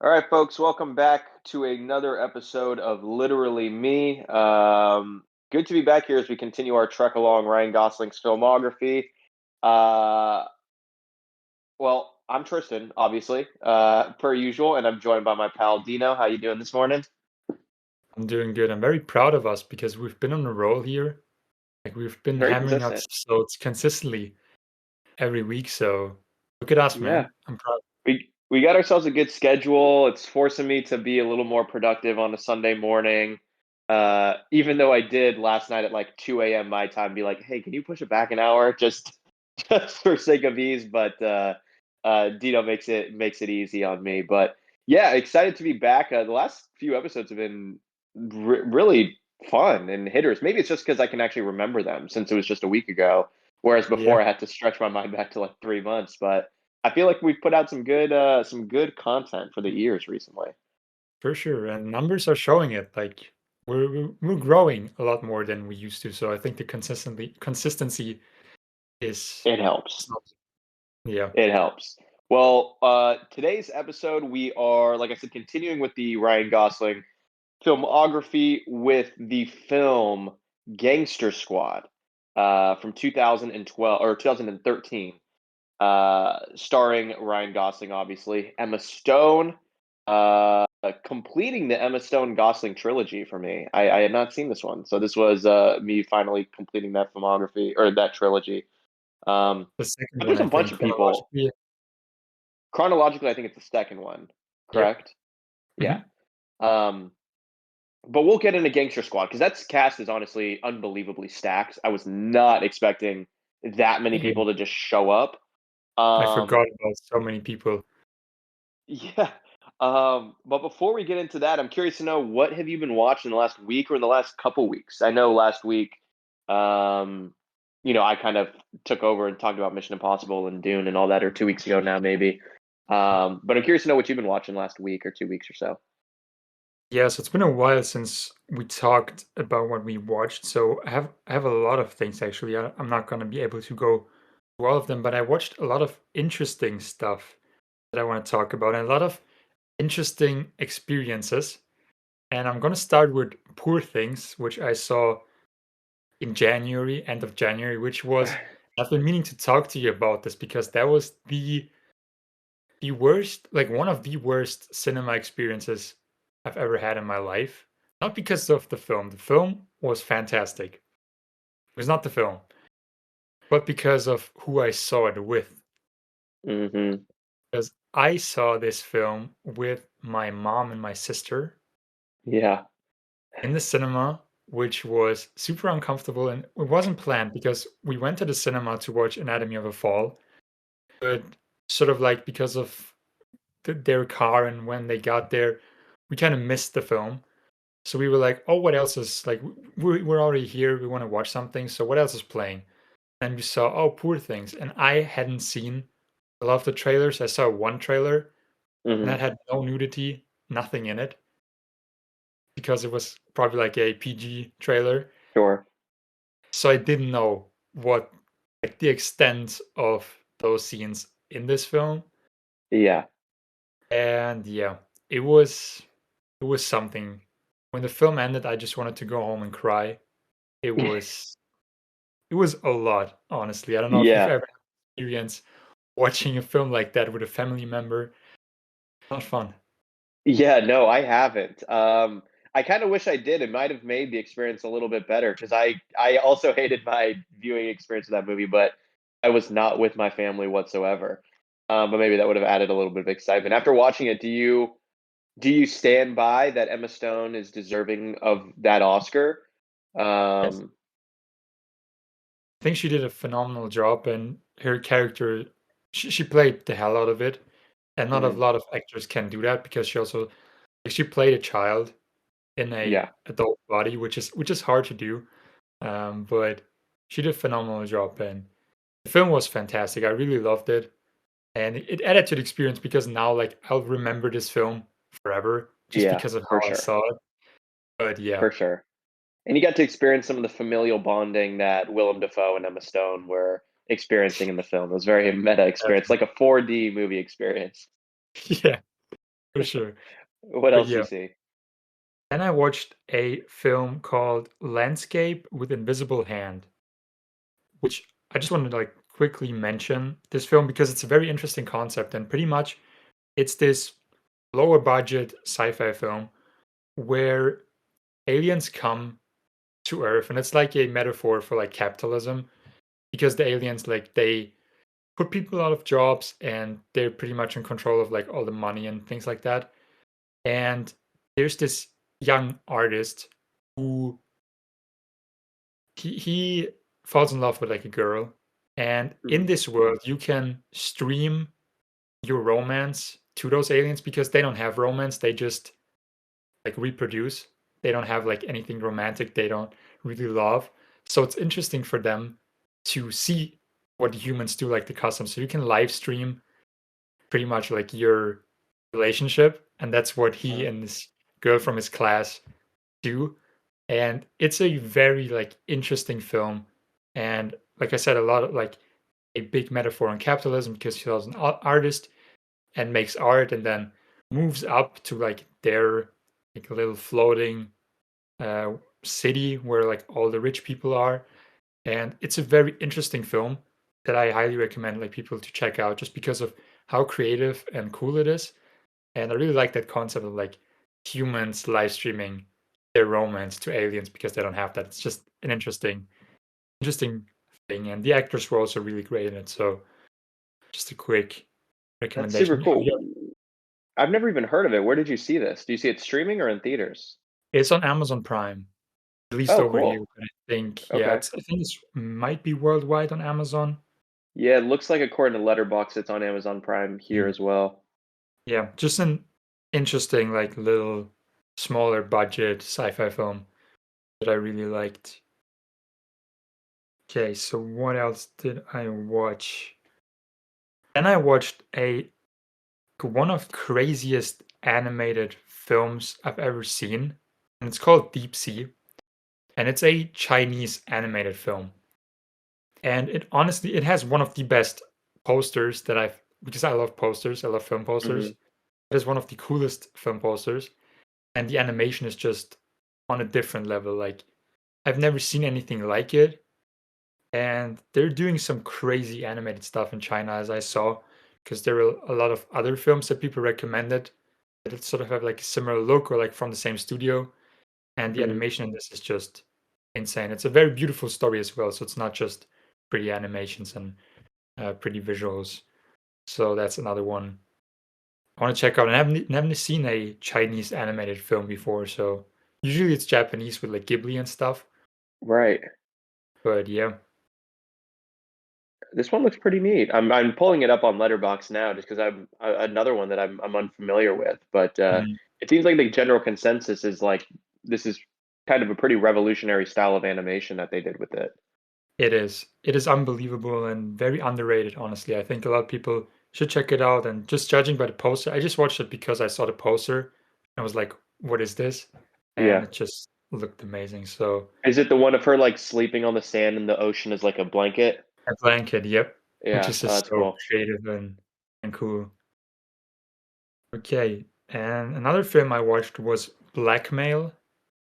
All right, folks, welcome back to another episode of Literally Me. Good to be back here as we continue our trek along Ryan Gosling's filmography. Uh, I'm Tristan, obviously, per usual, and I'm joined by my pal Dino. How you doing this morning? I'm doing good. I'm very proud of us because we've been on a roll here. Like we've been Very hammering out consistent. episodes consistently every week. So look at us, Yeah, man. I'm proud. we got ourselves a good schedule. It's forcing me to be a little more productive on a Sunday morning. Even though I did last night at like 2 a.m. my time, be like, "Hey, can you push it back an hour just for sake of ease?" But Dino makes it easy on me. But yeah, excited to be back. The last few episodes have been really fun and hitters. Maybe it's just because I can actually remember them since it was just a week ago, whereas Yeah, before I had to stretch my mind back to like 3 months. But I feel like we've put out some good content for the ears recently. for sure. And numbers are showing it. Like we're growing a lot more than we used to. So I think the consistency is It helps. something. Yeah. It helps. Well, today's episode, we are, like I said, continuing with the Ryan Gosling filmography with the film Gangster Squad from 2012 or 2013, starring Ryan Gosling, obviously, Emma Stone, completing the Emma Stone Gosling trilogy for me. I had not seen this one, so this was me finally completing that filmography or that trilogy. The second But one, there's I a bunch think, of people. chronologically. Chronologically, I think it's the second one, Yep. correct? Yeah. Hmm. Um, but we'll get into Gangster Squad because that cast is honestly unbelievably stacked. I was not expecting that many Yeah. people to just show up. I Um, forgot about so many people. yeah. But before we get into that, I'm curious to know what have you been watching the last week or in the last couple weeks? I know last week, um, I kind of took over and talked about Mission Impossible and Dune and all that, or 2 weeks ago now, maybe. But I'm curious to know what you've been watching last week or 2 weeks or so. Yeah, so it's been a while since we talked about what we watched. So I have a lot of things actually. I'm not gonna be able to go through all of them, but I watched a lot of interesting stuff that I want to talk about and a lot of interesting experiences. And I'm gonna start with Poor Things, which I saw in January, end of January, which was I've been meaning to talk to you about this because that was the worst, like one of the worst cinema experiences I've ever had in my life. Not because of the film. The film was fantastic. It was not the film, but because of who I saw it with. Hmm. Because I saw this film with my mom and my sister Yeah. in the cinema, which was super uncomfortable and it wasn't planned because we went to the cinema to watch Anatomy of a Fall, but sort of like because of their car and when they got there, we kind of missed the film. So we were like, "Oh, what else is like? We're already here. We want to watch something. So what else is playing?" And we saw, "Oh, Poor Things." And I hadn't seen a lot of the trailers. I saw one trailer, and that Hmm. had no nudity, nothing in it, because it was probably like a PG trailer. Sure. So I didn't know what like the extent of those scenes in this film. Yeah. And yeah, it was it was something. When the film ended, I just wanted to go home and cry. It was It was a lot, honestly. I don't know if you've Yeah. ever experienced watching a film like that with a family member. Not fun. Yeah, no, I haven't. I kind of wish I did. It might have made the experience a little bit better because I also hated my viewing experience of that movie, but I was not with my family whatsoever. But maybe that would have added a little bit of excitement. After watching it, do you stand by that Emma Stone is deserving of that Oscar? Yes. Um, I think she did a phenomenal job, and her character, she played the hell out of it. And not a mhm, lot of actors can do that because she also like, she played a child in a yeah, adult body, which is hard to do. But she did a phenomenal job, and the film was fantastic. I really loved it, and it added to the experience because now like I'll remember this film forever just yeah, because of for how I sure, saw it. But yeah, for sure. And you got to experience some of the familial bonding that Willem Dafoe and Emma Stone were experiencing in the film. It was very meta experience, like definitely. a 4D movie experience. Yeah, for sure. What But else do you yeah. see? Then I watched a film called Landscape with Invisible Hand, which I just wanted to like quickly mention this film because it's a very interesting concept and pretty much it's this lower budget sci-fi film where aliens come to Earth and it's like a metaphor for like capitalism because the aliens like they put people out of jobs and they're pretty much in control of like all the money and things like that. And there's this young artist who he falls in love with like a girl, and in Mhm. this world you can stream your romance to those aliens because they don't have romance, they just like reproduce. They don't have like anything romantic, they don't really love. So it's interesting for them to see what humans do, like the customs. So you can live stream pretty much like your relationship, and that's what he Uh, and this girl from his class do. And it's a very like interesting film, and like I said, a lot of like a big metaphor on capitalism because he was an artist and makes art and then moves up to like their like little floating uh, city where like all the rich people are. And it's a very interesting film that I highly recommend like people to check out just because of how creative and cool it is. And I really like that concept of like humans live streaming their romance to aliens because they don't have that. It's just an interesting thing. And the actors were also really great in it. So just a quick that's super recommendation. cool. I've never even heard of it. Where did you see this? Do you see it streaming or in theaters? It's on Amazon Prime, at least Oh, over here. cool. But I think, yeah, Okay. I think it's might be worldwide on Amazon. Yeah, it looks like according to Letterboxd, it's on Amazon Prime here Mm. as well. Yeah, just an interesting, like little smaller budget sci-fi film that I really liked. Okay, so what else did I watch? Then I watched a one of the craziest animated films I've ever seen, and it's called Deep Sea, and it's a Chinese animated film. And it honestly it has one of the best posters that I've because I love posters, I love film posters. Mhm. It is one of the coolest film posters, and the animation is just on a different level. Like I've never seen anything like it, and they're doing some crazy animated stuff in China, as I saw, because there are a lot of other films that people recommended that sort of have like a similar look or like from the same studio, and the Mhm. animation in this is just insane. It's a very beautiful story as well, so it's not just pretty animations and pretty visuals. So that's another one I want to check out. And I haven't seen a Chinese animated film before, so usually it's Japanese with like Ghibli and stuff. Right. But yeah, This one looks pretty neat. I'm pulling it up on Letterbox now just because I'm another one that I'm unfamiliar with. But mm, it seems like the general consensus is like this is kind of a pretty revolutionary style of animation that they did with it. it is. It is unbelievable and very underrated. Honestly, I think a lot of people should check it out. And just judging by the poster, I just watched it because I saw the poster. I was like, "What is this?" And Yeah. it just looked amazing. So Is it the one of her like sleeping on the sand in the ocean as like a blanket? a blanket, yep, which Yeah, is oh, just that's so cool. creative and cool. Okay, and another film I watched was Blackmail,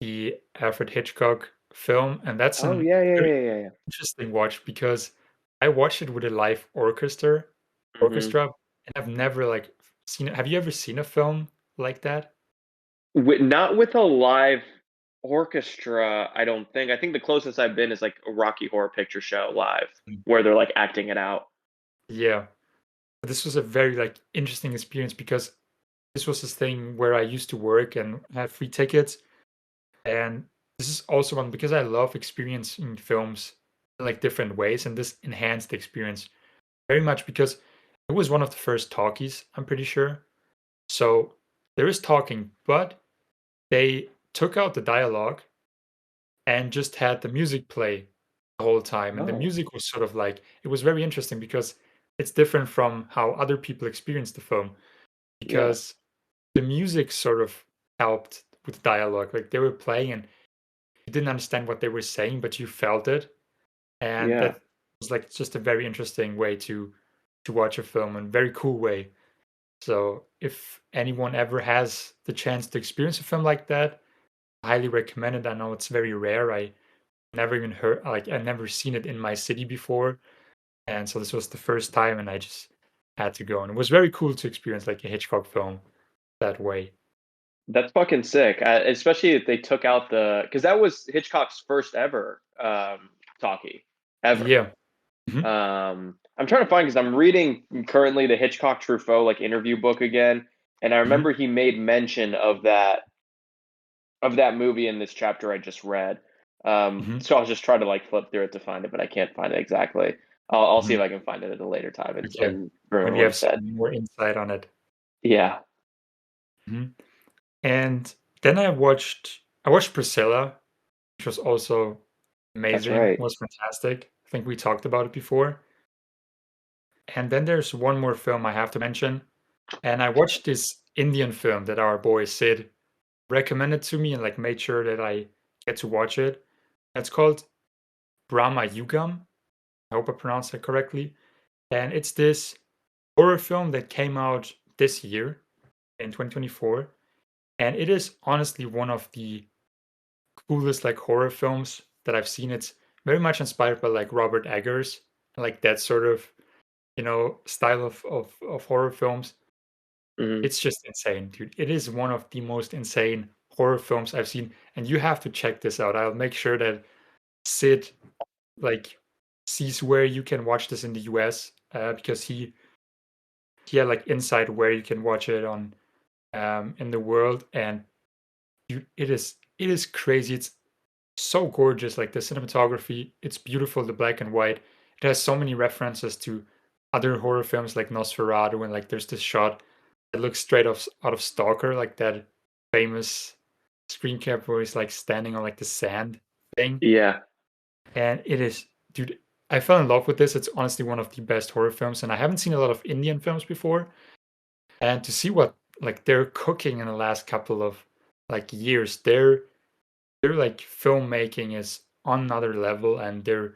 the Alfred Hitchcock film, and that's Oh an yeah, yeah, very yeah, yeah, yeah. interesting watch because I watched it with a live Hmm. orchestra, and I've never like seen it. Have you ever seen a film like that? Not with a live orchestra, I don't think. I think the closest I've been is like a Rocky Horror Picture Show live, Mm. where they're like acting it out. Yeah, this was a very like interesting experience because this was this thing where I used to work and had free tickets, and this is also one because I love experiencing films in like different ways, and this enhanced the experience very much because it was one of the first talkies, I'm pretty sure. So there is talking, but they took out the dialogue and just had the music play the whole time. And the Oh, music was sort of like, it was very interesting because it's different from how other people experience the film yeah, because the music sort of helped with the dialogue. Like they were playing and you didn't understand what they were saying, but you felt it. And yeah. that was like just a very interesting way to watch a film and very cool way. So if anyone ever has the chance to experience a film like that, I highly recommend it. I know it's very rare. I never even heard like I never seen it in my city before. And so this was the first time and I just had to go. And it was very cool to experience like a Hitchcock film that way. That's fucking sick. Especially if they took out because that was Hitchcock's first ever talkie ever. Yeah. Mhm. I'm trying to find because I'm reading currently the Hitchcock Truffaut like interview book again, and I Mhm. remember he made mention of that movie in this chapter I just read. Mhm. So I'll just try to like flip through it to find it, but I can't find it exactly. I'll see if Mhm. I can find it at a later time Okay. and remember Maybe what you he have said. some more insight on it. Yeah, Mhm. And then I watched Priscilla, which was also that's amazing, right. was fantastic. I think we talked about it before. And then there's one more film I have to mention. And I watched this Indian film that our boy Sid recommended to me and like made sure that I get to watch it. It's called Brahma Yugam. I hope I pronounced that correctly. And it's this horror film that came out this year in 2024. And it is honestly one of the coolest like horror films that I've seen. It's very much inspired by like Robert Eggers, like that sort of style of horror films. Hmm. It's just insane, dude. It is one of the most insane horror films I've seen, and you have to check this out. I'll make sure that Sid like sees where you can watch this in the US because he had like insight where you can watch it on in the world, and it is crazy. It's so gorgeous, like the cinematography. It's beautiful, the black and white. It has so many references to other horror films like Nosferatu, and like there's this shot that looks straight off out of Stalker, like that famous screen cap where he's like standing on like the sand thing. Yeah, And it is, dude, I fell in love with this. It's honestly one of the best horror films, and I haven't seen a lot of Indian films before. And to see what like they're cooking in the last couple of like years, their like filmmaking is on another level, and they're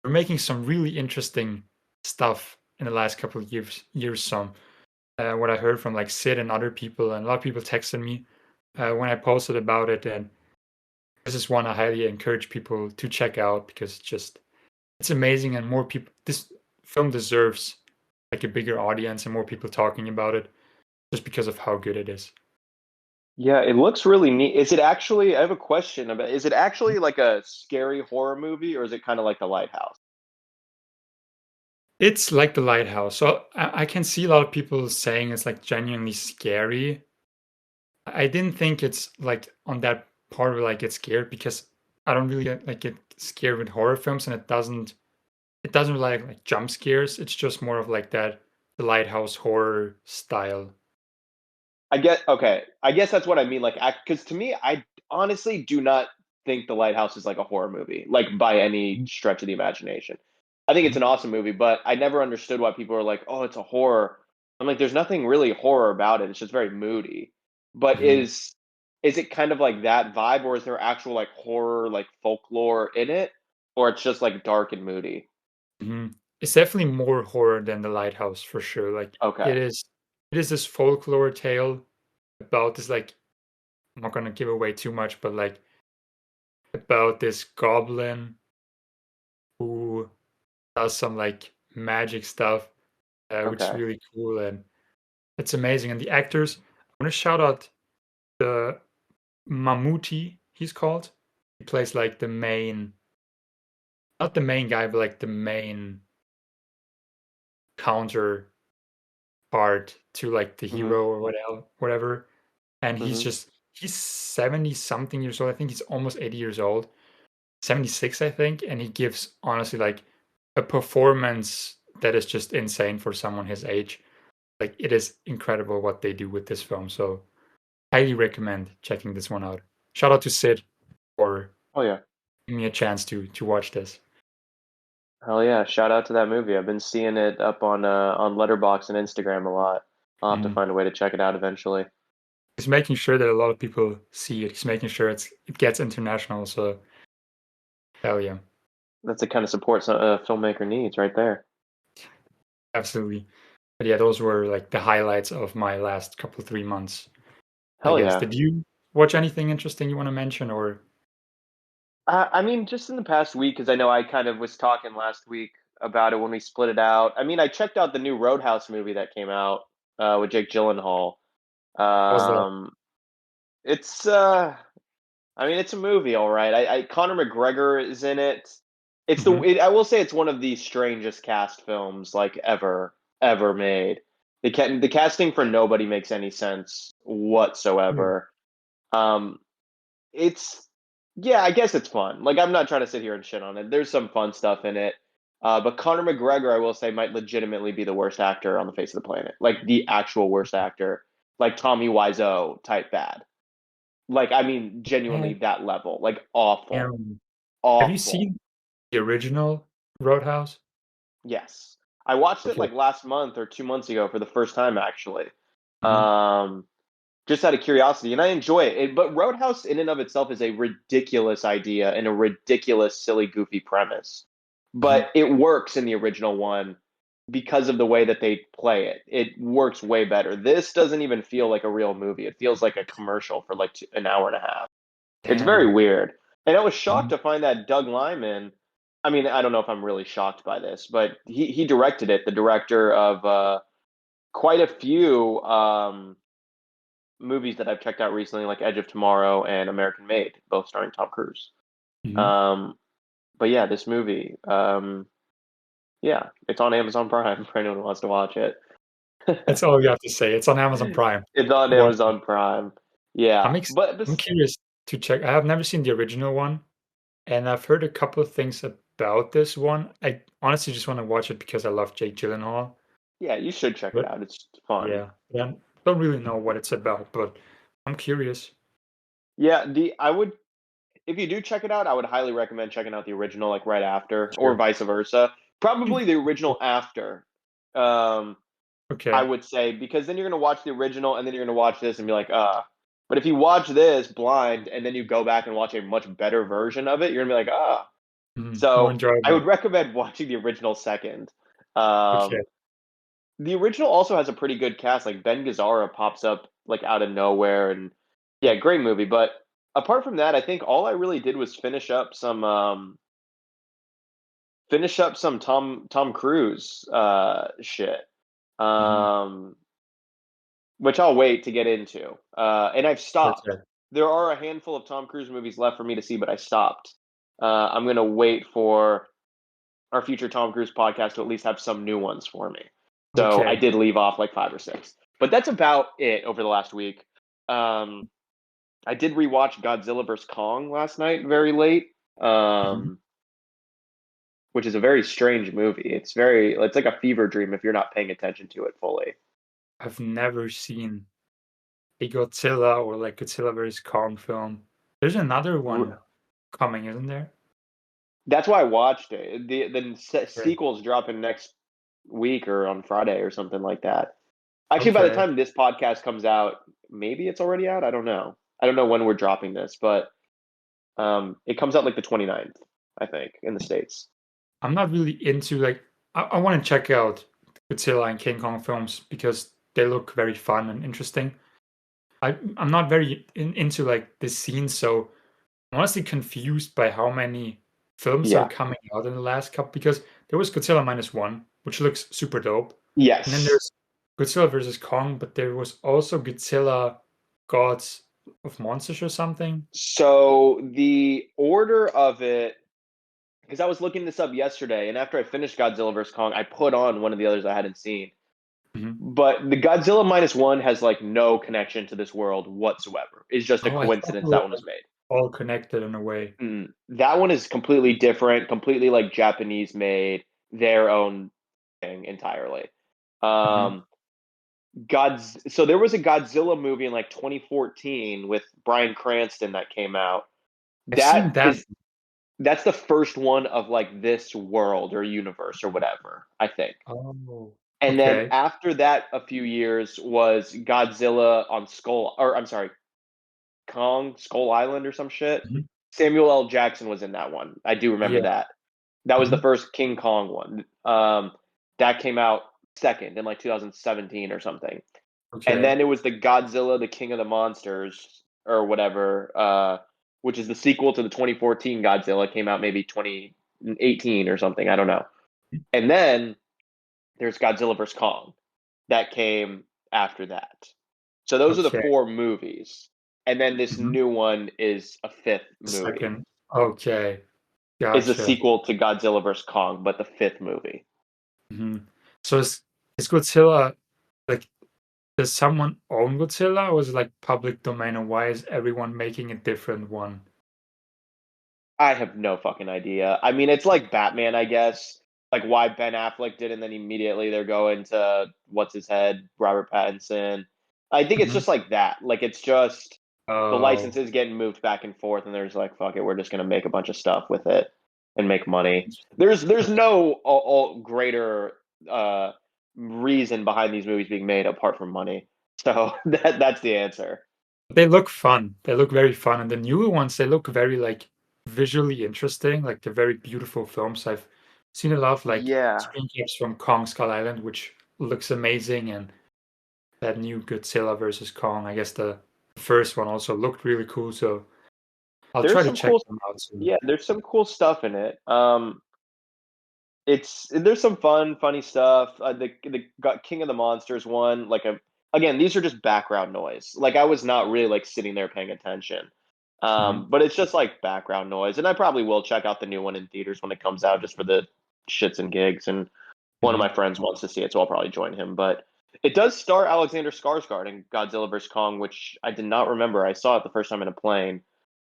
making some really interesting stuff in the last couple of years. Some what I heard from like Sid and other people, and a lot of people texted me when I posted about it, and this is one I highly encourage people to check out because it's amazing, and more people. This film deserves like a bigger audience and more people talking about it just because of how good it is. yeah. It looks really neat. Is it actually? I have a question about. Is it actually like a scary horror movie, or is it kind of like The Lighthouse? It's like The Lighthouse. So I can see a lot of people saying it's like genuinely scary. I didn't think it's like on that part where I get scared because I don't really get scared with horror films, and it doesn't really like jump scares. It's just more of like that The Lighthouse horror style. I get okay. I guess that's what I mean. Like, because to me, I honestly do not think The Lighthouse is like a horror movie, like by any Mhm, stretch of the imagination. I think it's mhm, an awesome movie, but I never understood why people are like, "Oh, it's a horror." I'm like, "There's nothing really horror about it. It's just very moody." But mhm, is it kind of like that vibe, or is there actual like horror, like folklore in it, or it's just like dark and moody? mhm. It's definitely more horror than The Lighthouse for sure. Like Okay, it is this folklore tale about this like I'm not gonna give away too much, but like about this goblin who does some like magic stuff, which is okay, really cool and it's amazing. And the actors, I want to shout out the Mammootty, he's called. He plays like the main, not the main guy, but like the main counter part to like the hmm, hero or whatever. And he's hmm, just he's 70 something years old. I think he's almost 80 years old. 76, I think, and he gives honestly like a performance that is just insane for someone his age. Like it is incredible what they do with this film. So highly recommend checking this one out. Shout out to Sid for oh yeah. giving me a chance to watch this. Hell yeah! Shout out to that movie. I've been seeing it up on Letterboxd and Instagram a lot. I'll have to Mm. find a way to check it out eventually. He's making sure that a lot of people see it. He's making sure it gets international. So hell yeah, That's the kind of support a filmmaker needs right there. absolutely. But yeah, those were like the highlights of my last couple 3 months, I Hell guess. yeah. Did you watch anything interesting you want to mention, or I mean, just in the past week, because I know I kind of was talking last week about it when we split it out. I mean, I checked out the new Roadhouse movie that came out with Jake Gyllenhaal. how was that? Um, it's I mean, it's a movie, all right. Conor McGregor is in it. Hmm. I will say it's one of the strangest cast films like ever made. The casting for nobody makes any sense whatsoever. Um, it's yeah, I guess it's fun. Like I'm not trying to sit here and shit on it. There's some fun stuff in it. But Conor McGregor, I will say, might legitimately be the worst actor on the face of the planet. Like the actual worst actor, like Tommy Wiseau type bad. Like I mean, genuinely Yeah. that level. Like awful, Um, have you awful. seen the original Roadhouse? Yes, I watched it Okay. like last month or 2 months ago for the first time actually. Hmm. Um, just out of curiosity, and I enjoy it. But Roadhouse, in and of itself, is a ridiculous idea and a ridiculous, silly, goofy premise. Hmm. But it works in the original one because of the way that they play it. It works way better. This doesn't even feel like a real movie. It feels like a commercial for like an hour and a half. It's very Damn. weird. And I was shocked Mhm. to find that Doug Liman. I mean, I don't know if I'm really shocked by this, but he directed it. The director of quite a few movies that I've checked out recently, like Edge of Tomorrow and American Made, both starring Tom Cruise. Mhm. Um, but yeah, this movie, yeah, it's on Amazon Prime for anyone who wants to watch it. That's all you have to say. It's on Amazon Prime. It's on Watch it. Amazon Prime. I'm Yeah, ex but I'm this, curious to check. I have never seen the original one, and I've heard a couple of things about this one. I honestly just want to watch it because I love Jake Gyllenhaal. yeah, you should check it But out. It's fun. yeah, I don't really know what it's about, but I'm curious. Yeah, the I would if you do check it out, I would highly recommend checking out the original like right after, or Sure. vice versa. Probably the original after. Um, I Okay. would say, because then you're gonna watch the original and then you're gonna watch this and be like, But if you watch this blind and then you go back and watch a much better version of it, you're gonna be like, More So I enjoyable. would recommend watching the original second. Okay. Um, the original also has a pretty good cast. Like Ben Gazzara pops up like out of nowhere, and yeah, great movie. But apart from that, I think all I really did was finish up some Tom Cruise shit. Mhm. Um, which I'll wait to get into. And I've stopped. Okay. There are a handful of Tom Cruise movies left for me to see, but I stopped. I'm gonna wait for our future Tom Cruise podcast to at least have some new ones for me. So I Okay. did leave off like five or six, but that's about it over the last week. Um, I did rewatch Godzilla vs Kong last night, very late, Mhm. which is a very strange movie. It's like a fever dream if you're not paying attention to it fully. I've never seen a Godzilla or like Godzilla vs Kong film. There's another one coming, isn't there? That's why I watched it. The Okay. sequel's dropping next week or on Friday or something like that. Actually, by the Okay. time this podcast comes out, maybe it's already out. I don't know. I don't know when we're dropping this, but it comes out like the 29th, I think, in the States. I'm not really into like I want to check out Godzilla and King Kong films because they look very fun and interesting. I'm not very into like the scene, so I'm honestly confused by how many films are Yeah. coming out in the last couple because there was Godzilla minus one, which looks super dope. And then Yes. there's Godzilla versus Kong, but there was also Godzilla Gods of Monsters or something. So the order of it, because I was looking this up yesterday, and after I finished Godzilla vs Kong, I put on one of the others I hadn't seen. Mhm. But the Godzilla minus one has like no connection to this world whatsoever. It's just a Oh, I thought they coincidence were that one was made. all connected in a way. That one is completely different, completely like Japanese made, their own thing entirely. Mhm. Um, so there was a Godzilla movie in like 2014 with Bryan Cranston that came out. I've seen That that. is that's the first one of like this world or universe or whatever, I think. Oh, And then okay. after that, a few years was Godzilla on I'm sorry, Kong, Skull Island or some shit. Mhm. Samuel L. Jackson was in that one. I do remember Yeah. that. That was the Mhm. first King Kong one. That came out second in like 2017 or something. And Okay. then it was the Godzilla, the King of the Monsters, or whatever, which is the sequel to the 2014 Godzilla, came out maybe 2018 or something. I don't know. And then there's Godzilla vs Kong that came after that. So those are the Okay. four movies. And then this Mhm. new one is a fifth The movie. second. Okay. Is a Gotcha. sequel to Godzilla vs Kong, but the fifth movie. Mhm. So is Godzilla like, does someone own Godzilla, or is it like public domain, and why is everyone making a different one? I have no fucking idea. I mean, it's like Batman, I guess. Like why Ben Affleck did, and then immediately they're going to what's his head, Robert Pattinson. I think it's Mhm. just like that. Like it's just the Oh, licenses getting moved back and forth, and there's like, fuck it, we're just gonna make a bunch of stuff with it and make money. interesting. There's Okay. no all greater uh, reason behind these movies being made apart from money. So that's the answer. They look fun. They look very fun, and the newer ones, they look very, like, visually interesting, like, they're very beautiful films. I've seen a lot of, like, Yeah, screen caps from Kong Skull Island, which looks amazing, and that new Godzilla versus Kong, I guess the first one also looked really cool, so I'll there's try to some check cool. them out soon. Yeah, there's some cool stuff in it. There's some funny stuff. King of the Monsters one, like a again, these are just background noise. Like I was not really like sitting there paying attention. Mhm, But it's just like background noise, and I probably will check out the new one in theaters when it comes out, just for the shits and gigs. And one of my mhm. friends wants to see it, so I'll probably join him. But it does star Alexander Skarsgård in Godzilla vs Kong, which I did not remember. I saw it the first time in a plane,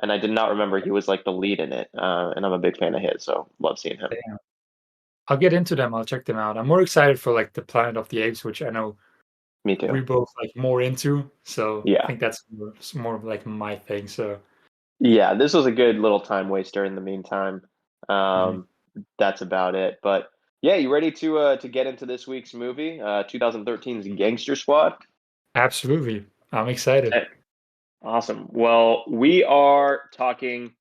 and I did not remember he was like the lead in it. And I'm a big fan of his, so love seeing him. Damn. I'll get into them, I'll check them out. I'm more excited for, like, the Planet of the Apes, which I know Me too. we're both, like, more into, so I Yeah. think that's more of, like, my thing, so Yeah, this was a good little time waster in the meantime. mhm. Um, that's about it. But yeah, you ready to get into this week's movie, 2013's Gangster Squad? Absolutely. I'm excited. Eh, Awesome. Well, we are talking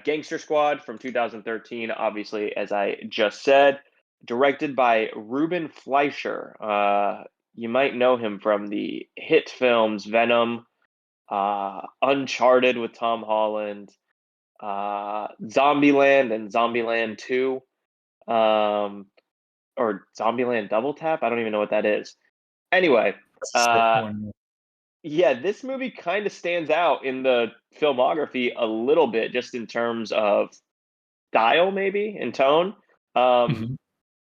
Gangster Squad from 2013, obviously, as I just said, directed by Ruben Fleischer. You might know him from the hit films Venom, Uncharted with Tom Holland, Zombieland and Zombieland 2, um, or Zombieland Double Tap. I don't even know what that is. Anyway, That's the second uh, one. yeah, this movie kind of stands out in the filmography a little bit, just in terms of style, maybe, and tone. Um, Mhm.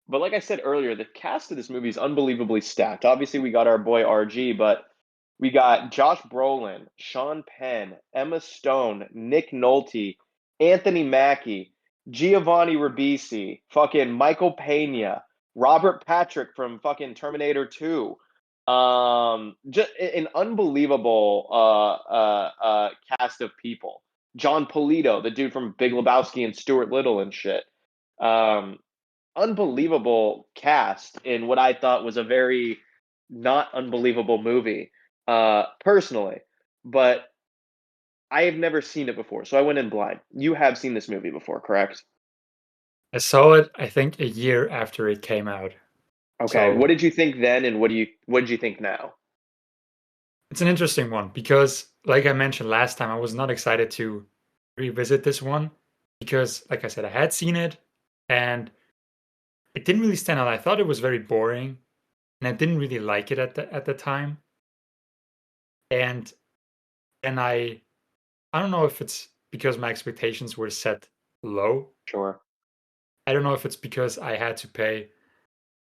but like I said earlier, the cast of this movie is unbelievably stacked. Obviously, we got our boy RG, but we got Josh Brolin, Sean Penn, Emma Stone, Nick Nolte, Anthony Mackie, Giovanni Ribisi, fucking Michael Pena, Robert Patrick from fucking Terminator 2. Just an unbelievable cast of people. John Polito, the dude from Big Lebowski and Stuart Little and shit. Um, Unbelievable cast in what I thought was a very not unbelievable movie, personally. But I have never seen it before, so I went in blind. You have seen this movie before, correct? I saw it, I think, a year after it came out. Okay. What So did you think then, and what did you think now? it's an interesting one because, like I mentioned last time, I was not excited to revisit this one because, like I said, I had seen it and it didn't really stand out. I thought it was very boring and I didn't really like it at the time. And and I don't know if it's because my expectations were set low. Sure. I don't know if it's because I had to pay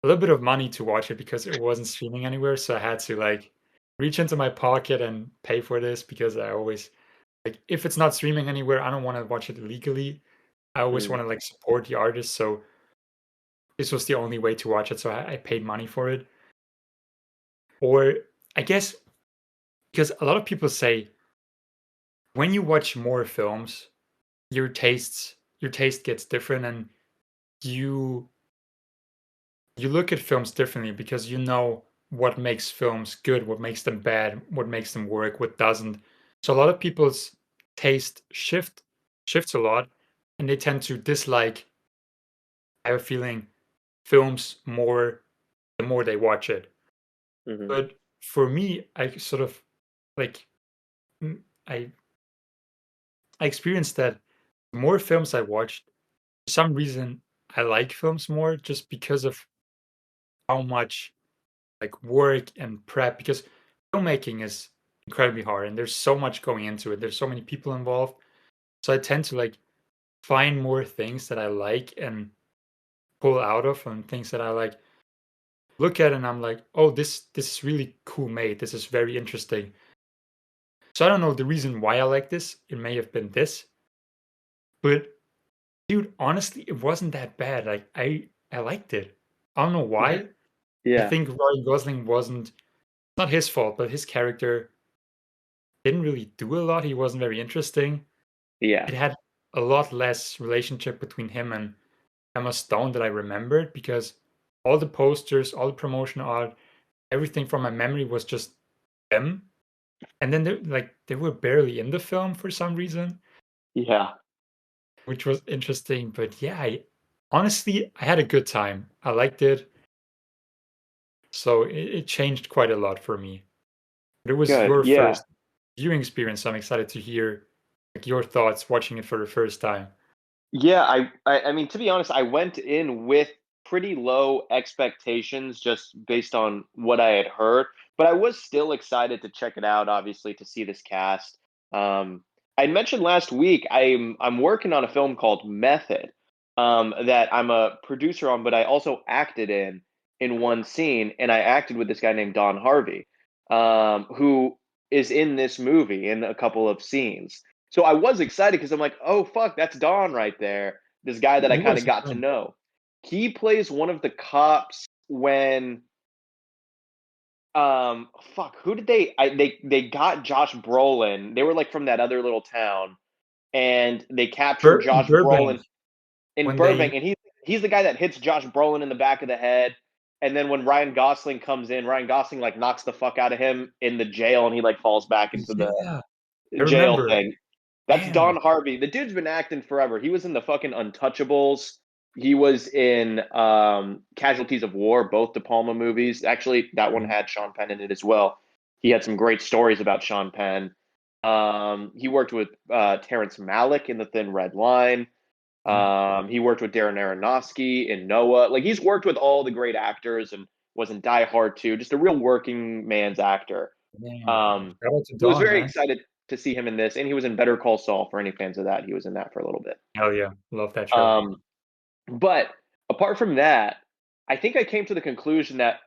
a little bit of money to watch it because it wasn't streaming anywhere, so I had to, like, reach into my pocket and pay for this because I always like, if it's not streaming anywhere, I don't wanna watch it illegally. I always Mm, wanna, like, support the artist, so this was the only way to watch it, so I paid money for it. Or I guess because a lot of people say when you watch more films, your taste gets different and you you look at films differently because you know what makes films good, what makes them bad, what makes them work, what doesn't. So a lot of people's taste shifts a lot, and they tend to dislike, I have a feeling, films more the more they watch it. Hmm. But for me, I sort of like mm, I I experienced that the more films I watched, for some reason I like films more just because of how much like work and prep because filmmaking is incredibly hard and there's so much going into it. There's so many people involved. So I tend to like find more things that I like and pull out of and things that I like look at and I'm like, oh, this is really cool made. This is very interesting. So I don't know the reason why I like this. It may have been this, but dude, honestly, it wasn't that bad. Like I liked it. I don't know why. I Yeah. think Ryan Gosling wasn't not his fault, but his character didn't really do a lot. He wasn't very interesting. Yeah. It had a lot less relationship between him and Emma Stone that I remembered because all the posters, all the promotional art, everything from my memory was just them. And then they were barely in the film for some reason, Yeah. which was interesting. But yeah, I honestly I had a good time. I liked it. So it changed quite a lot for me. But it was Good. your Yeah. first viewing experience. So I'm excited to hear like your thoughts watching it for the first time. Yeah, I mean, to be honest, I went in with pretty low expectations just based on what I had heard, but I was still excited to check it out, obviously, to see this cast. Um, I mentioned last week I'm working on a film called Method, that I'm a producer on, but I also acted in one scene, and I acted with this guy named Don Harvey, who is in this movie in a couple of scenes. So I was excited because I'm like, oh fuck, that's Don right there. This guy that I Who kind was of he got to from? know. He plays one of the cops when fuck, who did they got Josh Brolin. They were like from that other little town and they captured In Josh Burbank Brolin in when Burbank, they and he's the guy that hits Josh Brolin in the back of the head. And then when Ryan Gosling comes in, Ryan Gosling like knocks the fuck out of him in the jail, and he like falls back into the yeah, I jail remember. thing. That's Don Damn. Harvey. The dude's been acting forever. He was in the fucking Untouchables. He was in Casualties of War, both De Palma movies. Actually, that one Mhm. had Sean Penn in it as well. He had some great stories about Sean Penn. He worked with Terrence Malick in The Thin Red Line. Mhm. He worked with Darren Aronofsky in Noah. Like he's worked with all the great actors and was in Die Hard too. Just a real working man's actor. Damn. Um, Shout out to so I was Dawn, very man. excited to see him in this, and he was in Better Call Saul. For any fans of that, he was in that for a little bit. Hell yeah. Love that show. Um, but apart from that, I think I came to the conclusion that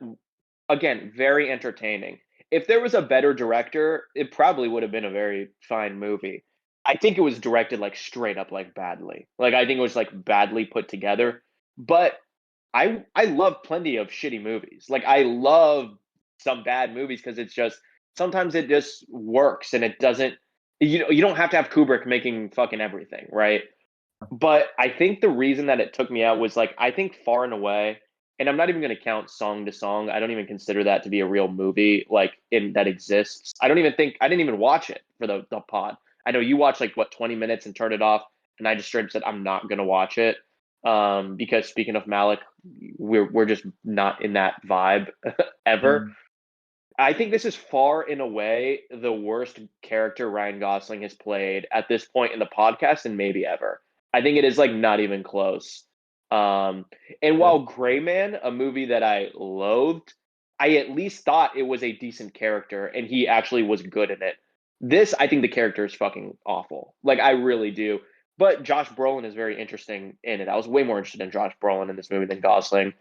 again, very entertaining. If there was a better director, it probably would have been a very fine movie. I think it was directed like straight up like badly. Like I think it was like badly put together. But I love plenty of shitty movies. Like I love some bad movies because it's just sometimes it just works and it doesn't you don't have to have Kubrick making fucking everything, right? But I think the reason that it took me out was like I think Far and Away, and I'm not even going to count Song to Song. I don't even consider that to be a real movie like in that exists. I don't even think I didn't even watch it for the pod. I know you watched like what 20 minutes and turned it off, and I just straight up said I'm not going to watch it because speaking of Malik, we're just not in that vibe ever. Mm. I think this is far and away the worst character Ryan Gosling has played at this point in the podcast and maybe ever. I think it is like not even close. Um, and Yeah. while Gray Man, a movie that I loathed, I at least thought it was a decent character and he actually was good in it. This, I think the character is fucking awful. Like, I really do. But Josh Brolin is very interesting in it. I was way more interested in Josh Brolin in this movie than Gosling.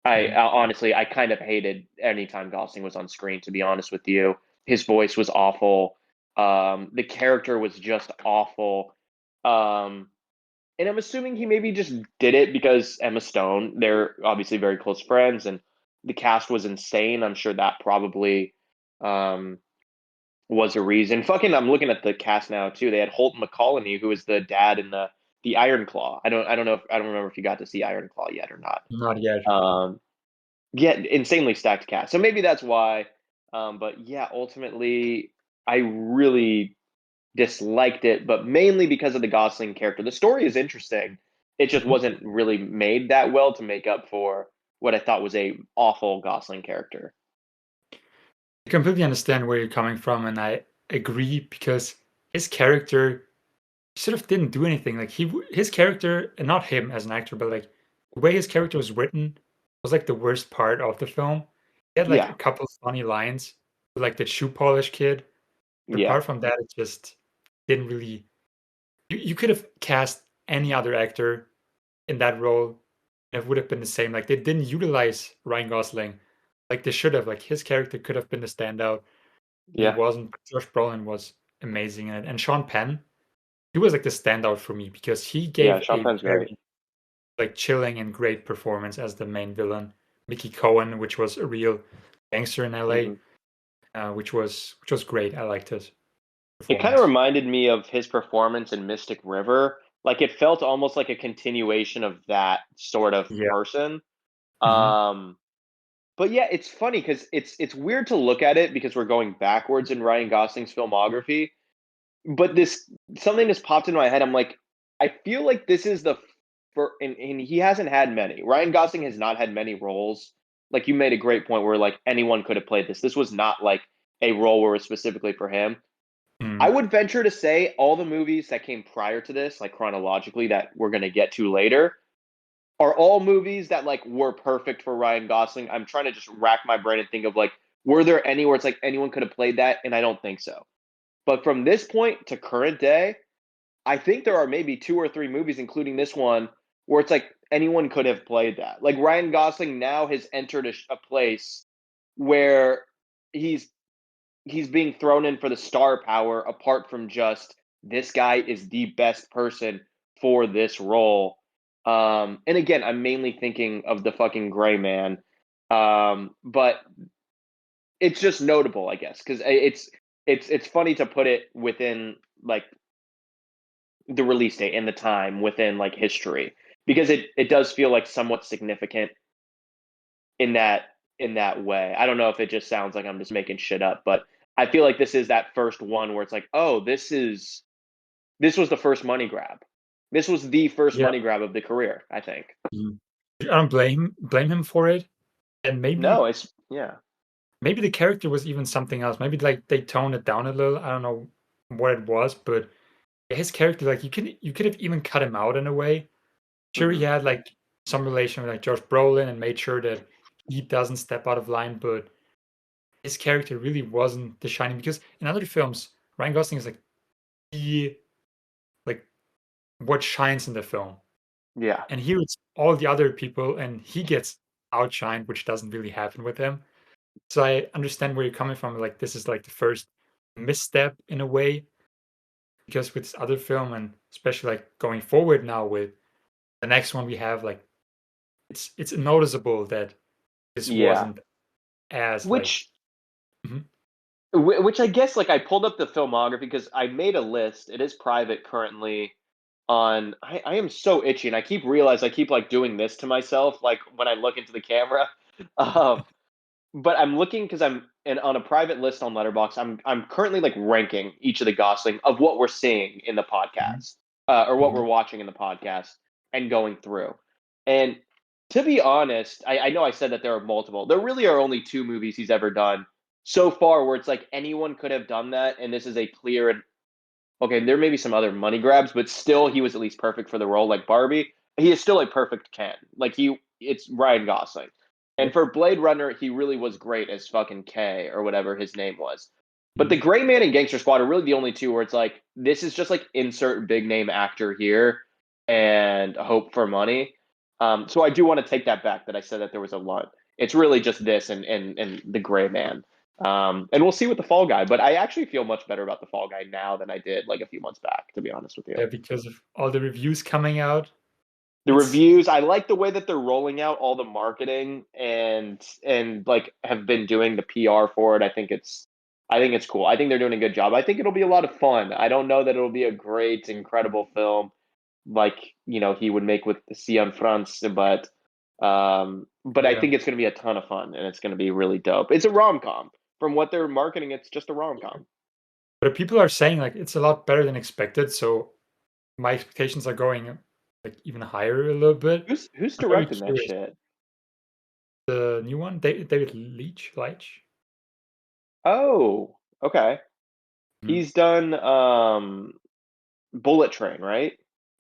Mhm. Honestly, I kind of hated anytime Gosling was on screen. To be honest with you, his voice was awful. The character was just awful. Um, and I'm assuming he maybe just did it because Emma Stone. They're obviously very close friends, and the cast was insane. I'm sure that probably um, was a reason. Fucking, I'm looking at the cast now too. They had Holt McCallany, who was the dad in the Iron Claw. I don't remember if you got to see Iron Claw yet or not. Not yet. Um, yeah, insanely stacked cast. So maybe that's why. But yeah, ultimately, I really disliked it, but mainly because of the Gosling character. The story is interesting. It just Mhm. wasn't really made that well to make up for. what I thought was a awful Gosling character. I completely understand where you're coming from, and I agree because his character sort of didn't do anything. Like his character, and not him as an actor, but like the way his character was written was like the worst part of the film. He had like a Yeah, couple funny lines, like the shoe polish kid. But yeah, apart from that, it just didn't really. You could have cast any other actor in that role, and it would have been the same. Like they didn't utilize Ryan Gosling like they should have. Like his character could have been the standout. He yeah, wasn't. Josh Brolin was amazing in it, and Sean Penn, he was like the standout for me because he yeah. gave Sean a Penn's great. very like chilling and great performance as the main villain. Mickey Cohen, which was a real gangster in LA, Hmm. which was great. I liked his It kind of performance. reminded me of his performance in Mystic River. Like it felt almost like a continuation of that sort of Yeah. person. Hmm. Um, but yeah, it's funny because it's weird to look at it because we're going backwards in Ryan Gosling's filmography. But this something just popped into my head. I'm like, I feel like this is the for and he hasn't had many. Ryan Gosling has not had many roles. Like you made a great point where like anyone could have played this. This was not like a role where it was specifically for him. I Mm. would venture to say all the movies that came prior to this, like chronologically, that we're gonna get to later, are all movies that like were perfect for Ryan Gosling. I'm trying to just rack my brain and think of like, were there any where it's like anyone could have played that? And I don't think so. But from this point to current day, I think there are maybe two or three movies, including this one, where it's like anyone could have played that. Like Ryan Gosling now has entered a place where he's he's being thrown in for the star power apart from just this guy is the best person for this role. And again, I'm mainly thinking of the fucking gray man. But it's just notable, I guess, because it's funny to put it within like the release date and the time within like history because it does feel like somewhat significant in that way. I don't know if it just sounds like I'm just making shit up, but I feel like this is that first one where it's like, oh, this was the first money grab. This was the first Yeah. money grab of the career, I think. Mhm. I don't blame him for it, and No, maybe it's yeah. maybe the character was even something else. Maybe like they toned it down a little. I don't know what it was, but his character, like you could have even cut him out in a way. Sure, he Hmm. had like some relation with like Josh Brolin and made sure that he doesn't step out of line, but his character really wasn't the shining because in other films, Ryan Gosling is like the like what shines in the film. Yeah. And here it's all the other people and he gets outshined, which doesn't really happen with him. So I understand where you're coming from. Like this is like the first misstep in a way, because with this other film and especially like going forward now with the next one we have, like it's noticeable that this Yeah. wasn't as like Which mhm, which I guess like I pulled up the filmography because I made a list. It is private currently on I am so itchy and I keep realize I keep like doing this to myself like when I look into the camera. Um but I'm looking because on a private list on Letterbox. I'm currently like ranking each of the Gosling of what we're seeing in the mhm, podcast, or what we're mhm, watching in the podcast and going through. And to be honest, I know I said that there are multiple. There really are only two movies he's ever done so far where it's like anyone could have done that, and this is a clear and okay. There may be some other money grabs, but still, he was at least perfect for the role. Like Barbie, he is still a perfect Ken. Like it's Ryan Gosling. And yep, for Blade Runner, he really was great as fucking K or whatever his name was. But the mhm, Gray Man and Gangster Squad are really the only two where it's like this is just like insert big name actor here and hope for money. So I do want to take that back that I said that there was a lot. It's really just this and the Gray Man. And we'll see with the Fall Guy, but I actually feel much better about the Fall Guy now than I did like a few months back, to be honest with you. yeah, because of all the reviews coming out. The It's reviews, I like the way that they're rolling out all the marketing and like have been doing the PR for it. I think it's cool. I think they're doing a good job. I think it'll be a lot of fun. I don't know that it'll be a great, incredible film like, he would make with Cian France, but I yeah. think it's gonna be a ton of fun and it's gonna be really dope. It's a rom com. From what they're marketing, it's just a rom com. But people are saying like it's a lot better than expected, so my expectations are going like even higher a little bit. Who's I'm very directing that curious. shit? The new one, David Leitch. Oh, okay. Mhm. He's done Bullet Train, right?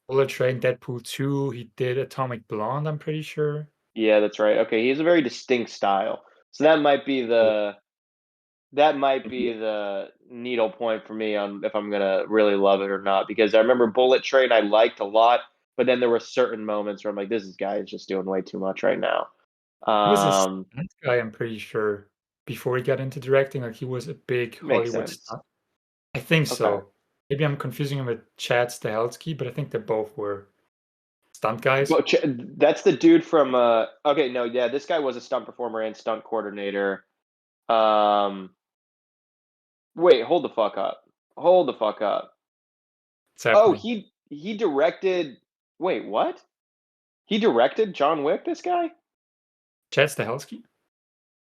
Bullet Train, Deadpool 2. He did Atomic Blonde, I'm pretty sure. Yeah, that's right. Okay, he has a very distinct style. So Yeah. that might be the needle point for me on if I'm gonna really love it or not. Because I remember Bullet Train I liked a lot, but then there were certain moments where I'm like, this guy is just doing way too much right now. He was a Um, stunt guy, I'm pretty sure, before he got into directing. Like he was a big Makes Hollywood sense. stunt. I think Okay. so. Maybe I'm confusing him with Chad Stahelski, but I think they both were stunt guys. But that's the dude from okay, no, yeah, this guy was a stunt performer and stunt coordinator. Um Wait, hold the fuck up. Hold the fuck up. It's Oh, happening. he directed wait, what? He directed John Wick, this guy? Chad Stahelski?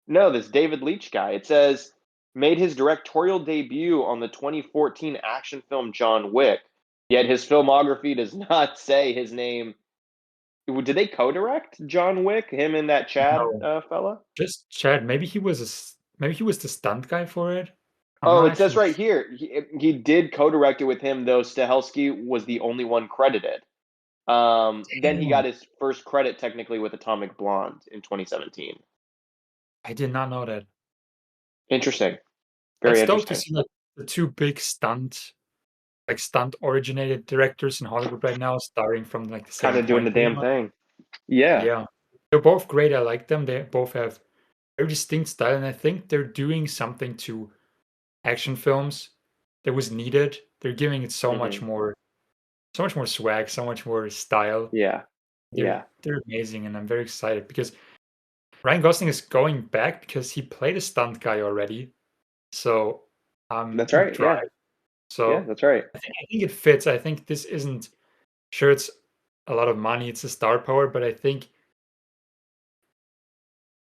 No, this David Leitch guy. It says made his directorial debut on the 2014 action film John Wick. Yet his filmography does not say his name. Did they co-direct John Wick? Him and that Chad No, fella? just Chad. Maybe he was the stunt guy for it. I'm Oh, not it says actually right here he did co-direct it with him, though Stahelski was the only one credited. Then he got Damn, his first credit technically with Atomic Blonde in 2017. I did not know that. Interesting. Very That's dope to interesting. see like the two big stunt originated directors in Hollywood right now, starting from like the Kind same of doing the point pretty damn much. thing. Yeah, Yeah. They're both great. I like them. They both have very distinct style, and I think they're doing something to action films that was needed. They're giving it hmm so much more swag, so much more style. yeah, yeah. They're amazing, and I'm very excited because Ryan Gosling is going back because he played a stunt guy already. So That's with right. Drive. Yeah, yeah. So That's right. I think it fits. I think this isn't sure it's a lot of money, it's a star power, but I think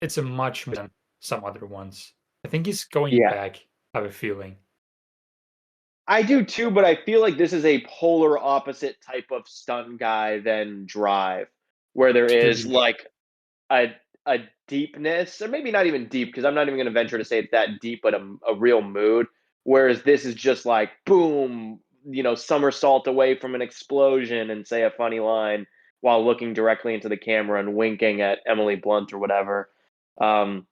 it's a much more than some other ones. I think he's going Yeah, back, I have a feeling. I do too. But I feel like this is a polar opposite type of stunt guy than Drive, where there is Totally. like a a deepness, or maybe not even deep, because I'm not even going to venture to say it's that deep, but a real mood. Whereas this is just like boom, somersault away from an explosion and say a funny line while looking directly into the camera and winking at Emily Blunt or whatever. Um,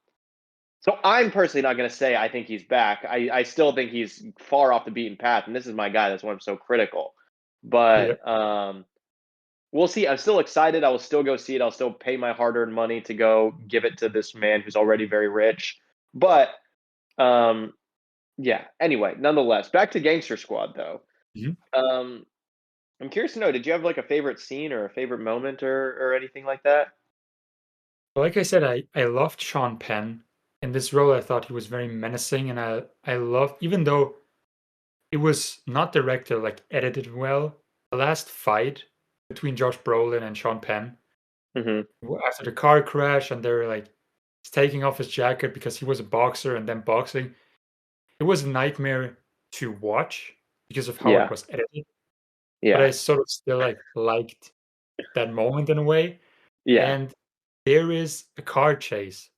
so I'm personally not going to say I think he's back. I still think he's far off the beaten path, and this is my guy. That's why I'm so critical. Yeah. But we'll see. I'm still excited. I will still go see it. I'll still pay my hard-earned money to go give it to this man who's already very rich. But um, yeah. Anyway, nonetheless, back to Gangster Squad though. Mhm. Um, I'm curious to know, did you have like a favorite scene or a favorite moment or anything like that? Like I said, I loved Sean Penn. In this role, I thought he was very menacing, and I love even though it was not directed like edited well. The last fight between Josh Brolin and Sean Penn Hmm. after the car crash, and they're like he's taking off his jacket because he was a boxer and then boxing. It was a nightmare to watch because of how it Yeah. was edited, but Yeah. I sort of still like liked that moment in a way. Yeah. And there is a car chase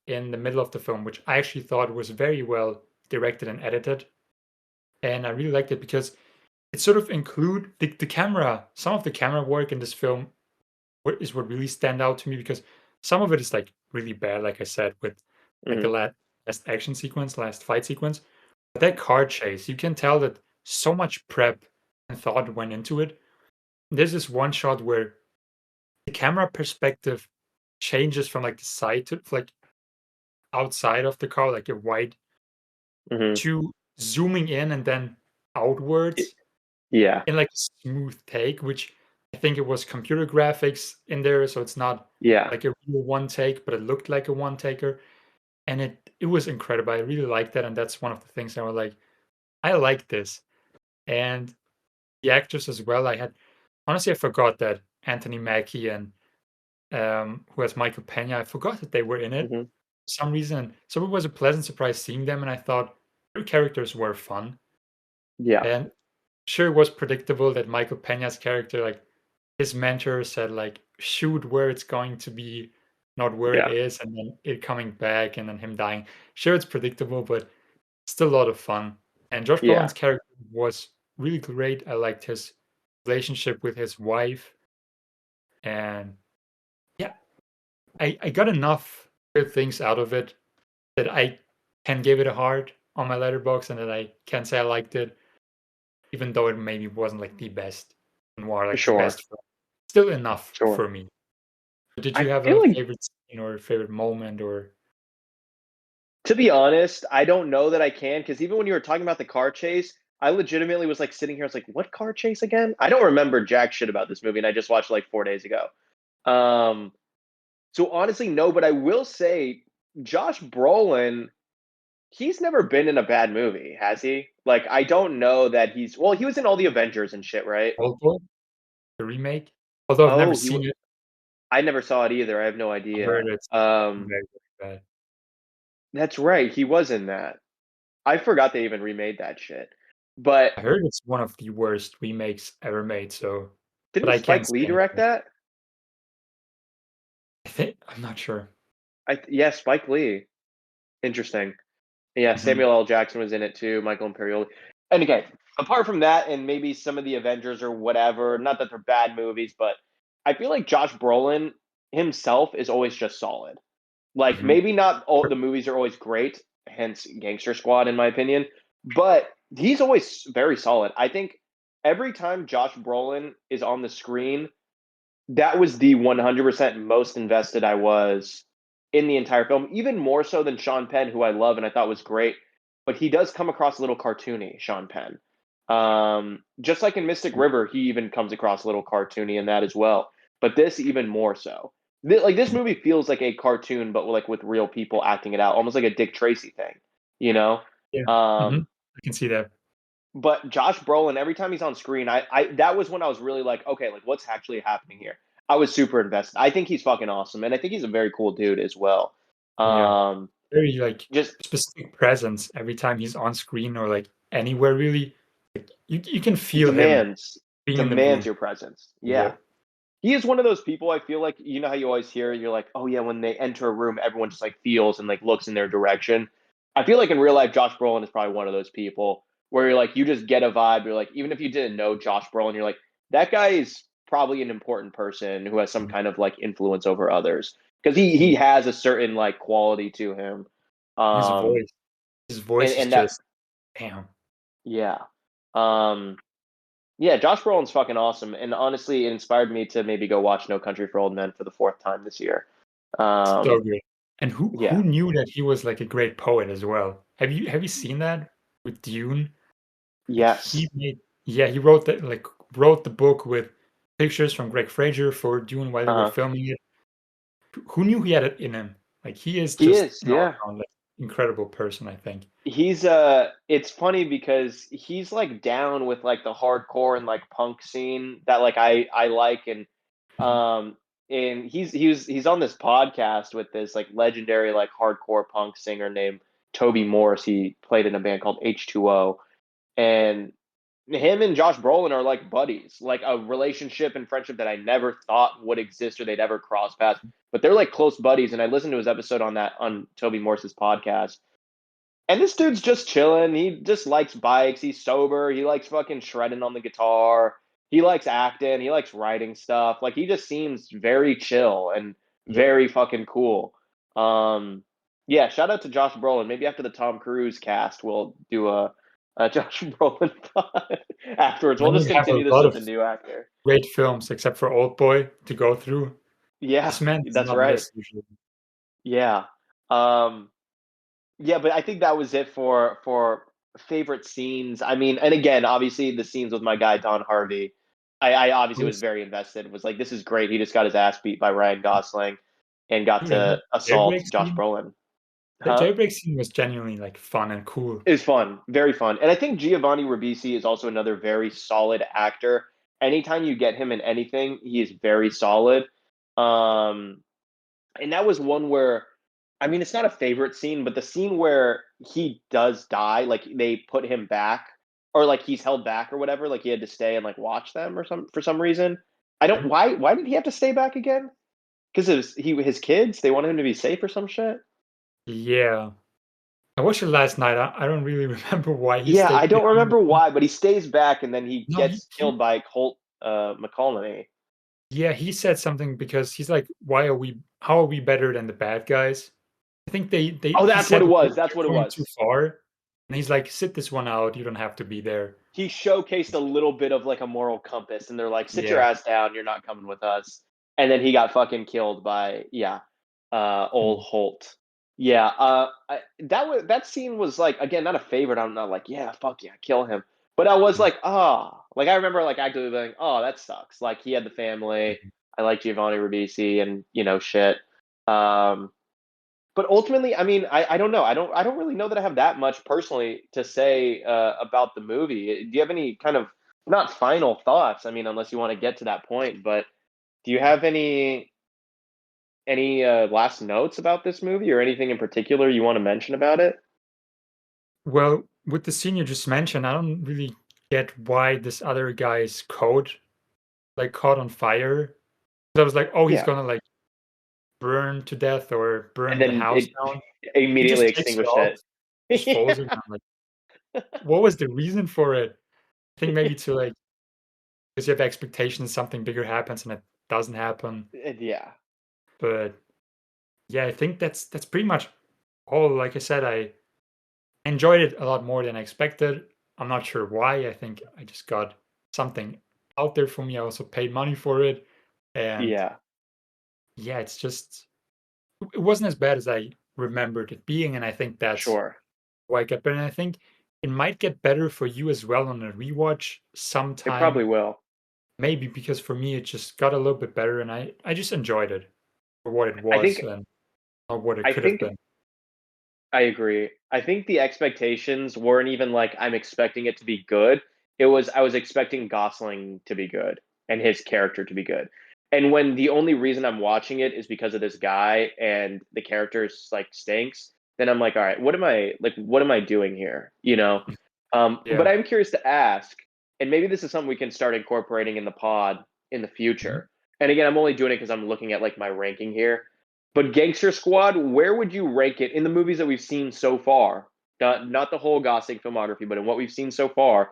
in the middle of the film, which I actually thought was very well directed and edited. And I really liked it because it sort of include the camera. Some of the camera work in this film is what really stand out to me because some of it is like really bad, like I said, with like the Hmm. last action sequence, last fight sequence. But that car chase, you can tell that so much prep and thought went into it. There's this one shot where the camera perspective changes from like the side to like outside of the car, like a wide, Hmm. to zooming in and then outwards Yeah. in like a smooth take, which I think it was computer graphics in there, so it's not Yeah. like a real one take, but it looked like a one taker, and it was incredible. I really liked that, and that's one of the things I was like, I like this, and the actors as well. I had honestly I forgot that Anthony Mackie and who has Michael Pena. I forgot that they were in it Hmm. for some reason. So it was a pleasant surprise seeing them, and I thought their characters were fun. Yeah. And sure, it was predictable that Michael Pena's character, like his mentor, said, like shoot where it's going to be not where it Yeah. is, and then it coming back, and then him dying. Sure, it's predictable, but still a lot of fun. And Josh Yeah. Brolin's character was really great. I liked his relationship with his wife, and yeah, I got enough good things out of it that I can give it a heart on my letterbox, and that I can say I liked it, even though it maybe wasn't like the best noir, like the Sure. best film. Still enough Sure. for me. Did I you have feel a like, favorite scene or favorite moment or to be honest, I don't know that I can, because even when you were talking about the car chase, I legitimately was like sitting here. I was like, "What car chase again?" I don't remember jack shit about this movie, and I just watched it like 4 days ago. Um, so honestly, no. But I will say, Josh Brolin, he's never been in a bad movie, has he? Like, I don't know that he's. Well, he was in all the Avengers and shit, right? Oldboy, the remake? Although I've never Oh, seen it, I never saw it either. I have no I've heard idea. it's very, very bad. That's right. He was in that. I forgot they even remade that shit. But I heard it's one of the worst remakes ever made, so but didn't I can't Spike say Lee direct anything. that? I'm not sure. Yeah, Spike Lee. Interesting. Yeah, Mhm. Samuel L. Jackson was in it too, Michael Imperioli. And again, apart from that, and maybe some of the Avengers or whatever, not that they're bad movies, but I feel like Josh Brolin himself is always just solid. Like, Mhm. maybe not all Sure. the movies are always great, hence Gangster Squad, in my opinion, but he's always very solid. I think every time Josh Brolin is on the screen, that was the 100% most invested I was in the entire film, even more so than Sean Penn, who I love and I thought was great. But he does come across a little cartoony, Sean Penn. Just like in Mystic River, he even comes across a little cartoony in that as well. But this even more so. Like, this Mhm. movie feels like a cartoon, but like with real people acting it out, almost like a Dick Tracy thing, you know. Yeah. Mhm. Um, I can see that. but Josh Brolin, every time he's on screen, I that was when I was really like, okay, like what's actually happening here? I was super invested. I think he's fucking awesome, and I think he's a very cool dude as well. Yeah. Um, Very, like, just specific presence every time he's on screen or, like, anywhere really. Like, you can feel him demands being in the demands room. your presence. Yeah, Yep. he is one of those people. I feel like, you know how you always hear, you're like, oh yeah, when they enter a room, everyone just like feels and like looks in their direction. I feel like in real life, Josh Brolin is probably one of those people where you're like, you just get a vibe. You're like, even if you didn't know Josh Brolin, you're like, that guy is probably an important person who has some Mhm. kind of like influence over others, because he Yeah. has a certain like quality to him. His Um, voice his voice is and that, just damn. yeah. Um, yeah, Josh Brolin's fucking awesome, and honestly, it inspired me to maybe go watch No Country for Old Men for the fourth time this year. So Um, good. And yeah, who knew that he was, like, a great poet as well? Have you seen that with Dune? Like, yes, he made yeah, he wrote wrote the book with pictures from Greg Fraser for Dune while they were uh-huh. filming it. Who knew he had it in him? Like, he is He just is, an yeah. all-around, like, incredible person, I think. He's it's funny because he's like down with like the hardcore and like punk scene that like I like, Mhm. um and he's on this podcast with this like legendary like hardcore punk singer named Toby Morse. He played in a band called H2O, and him and Josh Brolin are like buddies, like a relationship and friendship that I never thought would exist or they'd ever cross paths. But they're like close buddies, and I listened to his episode on Toby Morse's podcast, and this dude's just chilling. He just likes bikes. He's sober. He likes fucking shredding on the guitar. He likes acting. He likes writing stuff. Like, he just seems very chill and Yeah. very fucking cool. Um, yeah, shout out to Josh Brolin. Maybe after the Tom Cruise cast, we'll do a Josh Brolin pod afterwards. And We'll then just you have a continue this lot with of the new actor. great films except for Oldboy to go through. Yeah, This man does that's not right. miss usually. Yeah. Um, Yeah, but I think that was it for favorite scenes. I mean, and again, obviously the scenes with my guy Don Harvey. I obviously was Was very invested. Was like, this is great. He just got his ass beat by Ryan Gosling and got dude, and to that assault jailbreak Josh scene Brolin. that Huh? jailbreak scene was genuinely, like, fun and cool. It's fun, very fun. And I think Giovanni Ribisi is also another very solid actor. Anytime you get him in anything, he is very solid. Um, and that was one where, I mean, it's not a favorite scene, but the scene where he does die, like they put him back, or like he's held back or whatever, like he had to stay and like watch them or some for some reason. I don't Mhm. why did he have to stay back again? Because his kids, they wanted him to be safe or some shit. Yeah. I watched it last night. I don't really remember why he Yeah, I stayed don't behind. remember why, but he stays back and then he No, gets killed by Colt McCallany. yeah, he said something because he's like, "Why are we? How are we better than the bad guys?" I think Oh, he that's what said it that was. That's they're what it going too was. far, and he's like, "Sit this one out. You don't have to be there." He showcased a little bit of like a moral compass, and they're like, "Sit your Yeah. ass down. You're not coming with us." And then he got fucking killed by old Mm. Holt. Yeah, that scene was like again not a favorite. I'm not like yeah, fuck yeah, kill him. But I was Mhm. like, like I remember like actively being, oh, that sucks. Like he had the family. Mhm. I like Giovanni Ribisi and shit. Um, but ultimately, I mean, I don't know. I don't really know that I have that much personally to say about the movie. Do you have any kind of not final thoughts? I mean, unless you want to get to that point, but do you have any last notes about this movie or anything in particular you want to mention about it? Well, with the scene you just mentioned, I don't really get why this other guy's coat like caught on fire. So I was like, "Oh, he's Yeah, gonna like burn to death or and burn the then house it down." He immediately just takes it extinguished off, it. just folds it, Yeah, and I'm like, what was the reason for it? I think maybe to like because you have expectations something bigger happens and it doesn't happen. yeah, But yeah, I think that's pretty much all. Like I said, I enjoyed it a lot more than I expected. I'm not sure why. I think I just got something out there for me. I also paid money for it. And yeah. yeah, it's just it wasn't as bad as I remembered it being, and I think that's Sure, why it got better. And I think it might get better for you as well on a rewatch it probably sometime. will. Maybe because for me it just got a little bit better, and I just enjoyed it for what it I was think and not what it I could have think been. I agree. I think the expectations weren't even like I'm expecting it to be good. It was I was expecting Gosling to be good and his character to be good. And when the only reason I'm watching it is because of this guy and the character is like stinks, then I'm like, all right, what am I doing here? But Yeah. I'm curious to ask, and maybe this is something we can start incorporating in the pod in the Mhm. future. And again, I'm only doing it because I'm looking at like my ranking here. But Gangster Squad, where would you rank it in the movies that we've seen so far? Not the whole Gosling filmography, but in what we've seen so far,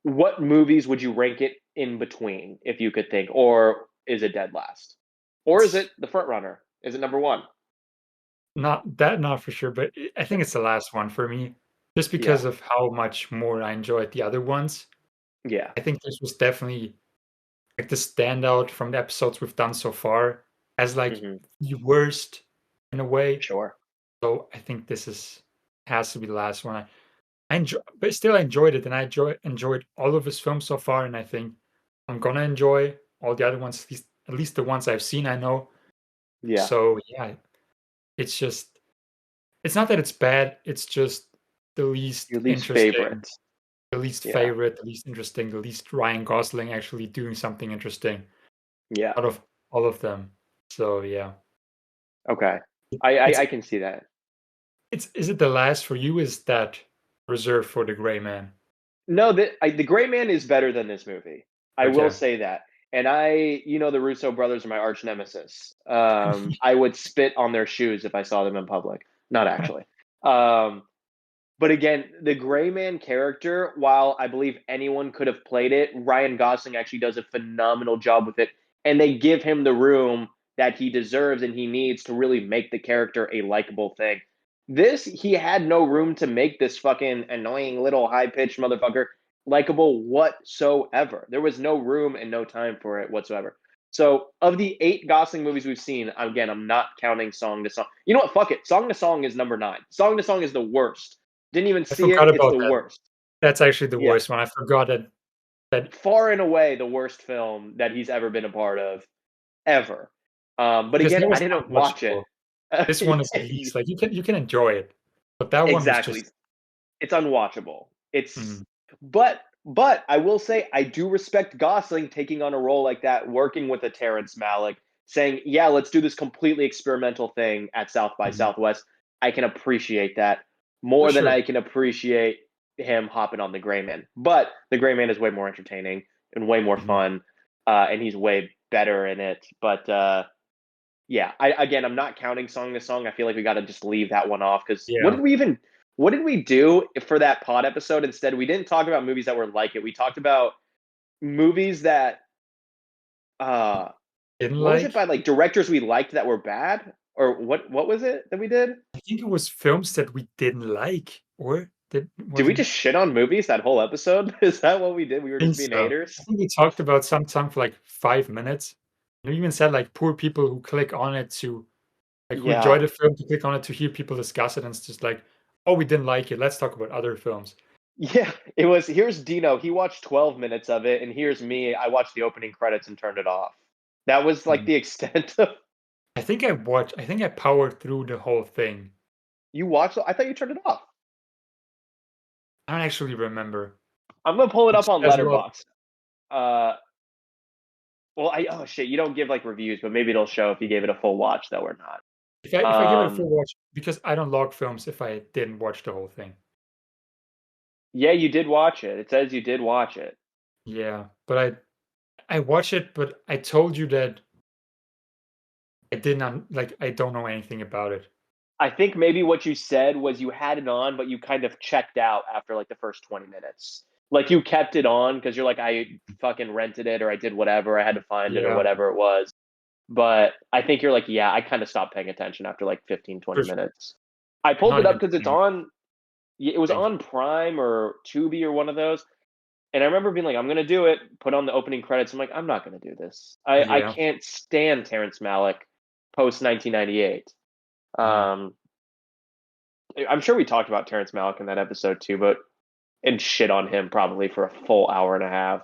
what movies would you rank it in between, if you could think, or is it dead last, or is It's it the front runner? Is it number one? not for sure, but I think it's the last one for me, just Yeah, because of how much more I enjoyed the other ones. yeah, I think this was definitely like the standout from the episodes we've done so far as like hmm the worst in a way. sure, So I think this is has to be the last one. I enjoy, but still I enjoyed it, and enjoyed all of his films so far, and I think I'm gonna enjoy all the other ones, at least the ones I've seen. I know. yeah. So yeah, it's just it's not that it's bad. It's just the least Your least interesting, favorites? the least Yeah, favorite, the least interesting, the least Ryan Gosling actually doing something interesting yeah. out of all of them. So yeah, Okay, It- I it's can see that. it's is it the last for you? Is that reserved for the Gray Man? No, the Gray Man is better than this movie. I will Okay. say that. And the Russo brothers are my arch nemesis. I would spit on their shoes if I saw them in public. Not actually. Um, but again, the Gray Man character, while I believe anyone could have played it, Ryan Gosling actually does a phenomenal job with it. And they give him the room that he deserves and he needs to really make the character a likable thing. This, he had no room to make this fucking annoying little high pitched motherfucker likable whatsoever. There was no room and no time for it whatsoever. So, of the 8 Gosling movies we've seen, again, I'm not counting Song to Song. You know what? Fuck it. Song to Song is number 9. Song to Song is the worst. Didn't even I see it. forgot It's about the that. worst. That's actually the Yeah. worst one. I forgot that Far and away the worst film that he's ever been a part of, ever. But because again, that I was didn't watch it. unwatchable. This one is at least like you can enjoy it, but that one was Exactly. just It's unwatchable. mm, But I will say I do respect Gosling taking on a role like that, working with a Terrence Malick, saying, "Yeah, let's do this completely experimental thing at South by mhm, Southwest." I can appreciate that for more than sure. I can appreciate him hopping on the Gray Man. But the Gray Man is way more entertaining and way more Mhm. fun, and he's way better in it. But Yeah, I'm not counting song to song. I feel like we got to just leave that one off because Yeah. what did we do for that pod episode? Instead, we didn't talk about movies that were like it. We talked about movies that uh Didn't what was it by like? like directors we liked that were bad or what was it that we did? I think it was films that we didn't like, or did Did we wasn't just shit on movies that whole episode? Is that what we did? We were I think just being so. haters. I think we talked about some song for like 5 minutes. You even said like poor people who click on it to like who enjoy Yeah. the film to click on it to hear people discuss it, and it's just like, oh, we didn't like it. Let's talk about other films. Yeah, it was here's Dino, he watched 12 minutes of it, and here's me, I watched the opening credits and turned it off. That was like Mm. the extent of I think I powered through the whole thing. you watched I thought you turned it off. I don't actually remember. I'm gonna pull it up Which on says a lot. Letterboxd. Uh, well, I oh shit, you don't give like reviews, but maybe it'll show if you gave it a full watch though or not. If I give it a full watch, because I don't log films if I didn't watch the whole thing. Yeah, you did watch it. It says you did watch it. Yeah, but I watched it, but I told you that I did not like I don't know anything about it. I think maybe what you said was you had it on, but you kind of checked out after like the first 20 minutes. Like you kept it on because you're like, I fucking rented it or I did whatever, I had to find it or Yeah, whatever it was. But I think you're like, yeah, I kind of stopped paying attention after like 15, for 20 sure. minutes. I I'm pulled not it up even because it's paying on, it was attention. on Prime or Tubi or one of those. And I remember being like, I'm going to do it, put on the opening credits. I'm like, I'm not going to do this. I Yeah. can't stand Terrence Malick post 1998. Mm. Um, I'm sure we talked about Terrence Malick in that episode too, but and shit on him probably for a full hour and a half.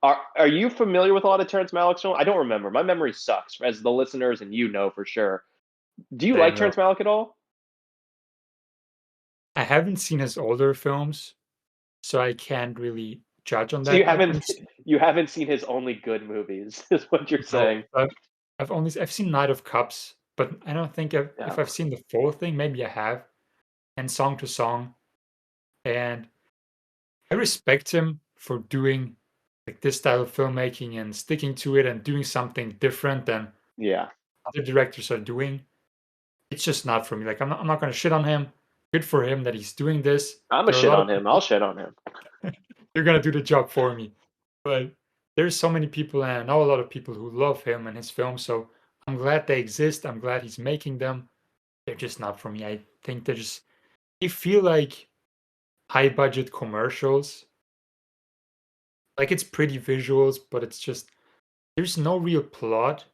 Are you familiar with a lot of Terrence Malick's films? I don't remember. My memory sucks, as the listeners and you know for sure. Do you like Same though. Terrence Malick at all? I haven't seen his older films, so I can't really judge on So you that. haven't you haven't seen his only good movies, is what you're No, saying? I've seen Knight of Cups, but I don't think Yeah, if I've seen the full thing. Maybe I have, and Song to Song, and I respect him for doing like this style of filmmaking and sticking to it and doing something different than yeah. other directors are doing. It's just not for me. Like I'm not gonna shit on him. Good for him that he's doing this. I'm a There are a shit lot of on him. people I'll shit on him. you're gonna do the job for me. But there's so many people, and I know a lot of people who love him and his films. So I'm glad they exist. I'm glad he's making them. They're just not for me. I think they feel like high budget commercials. Like it's pretty visuals, but it's just there's no real plot.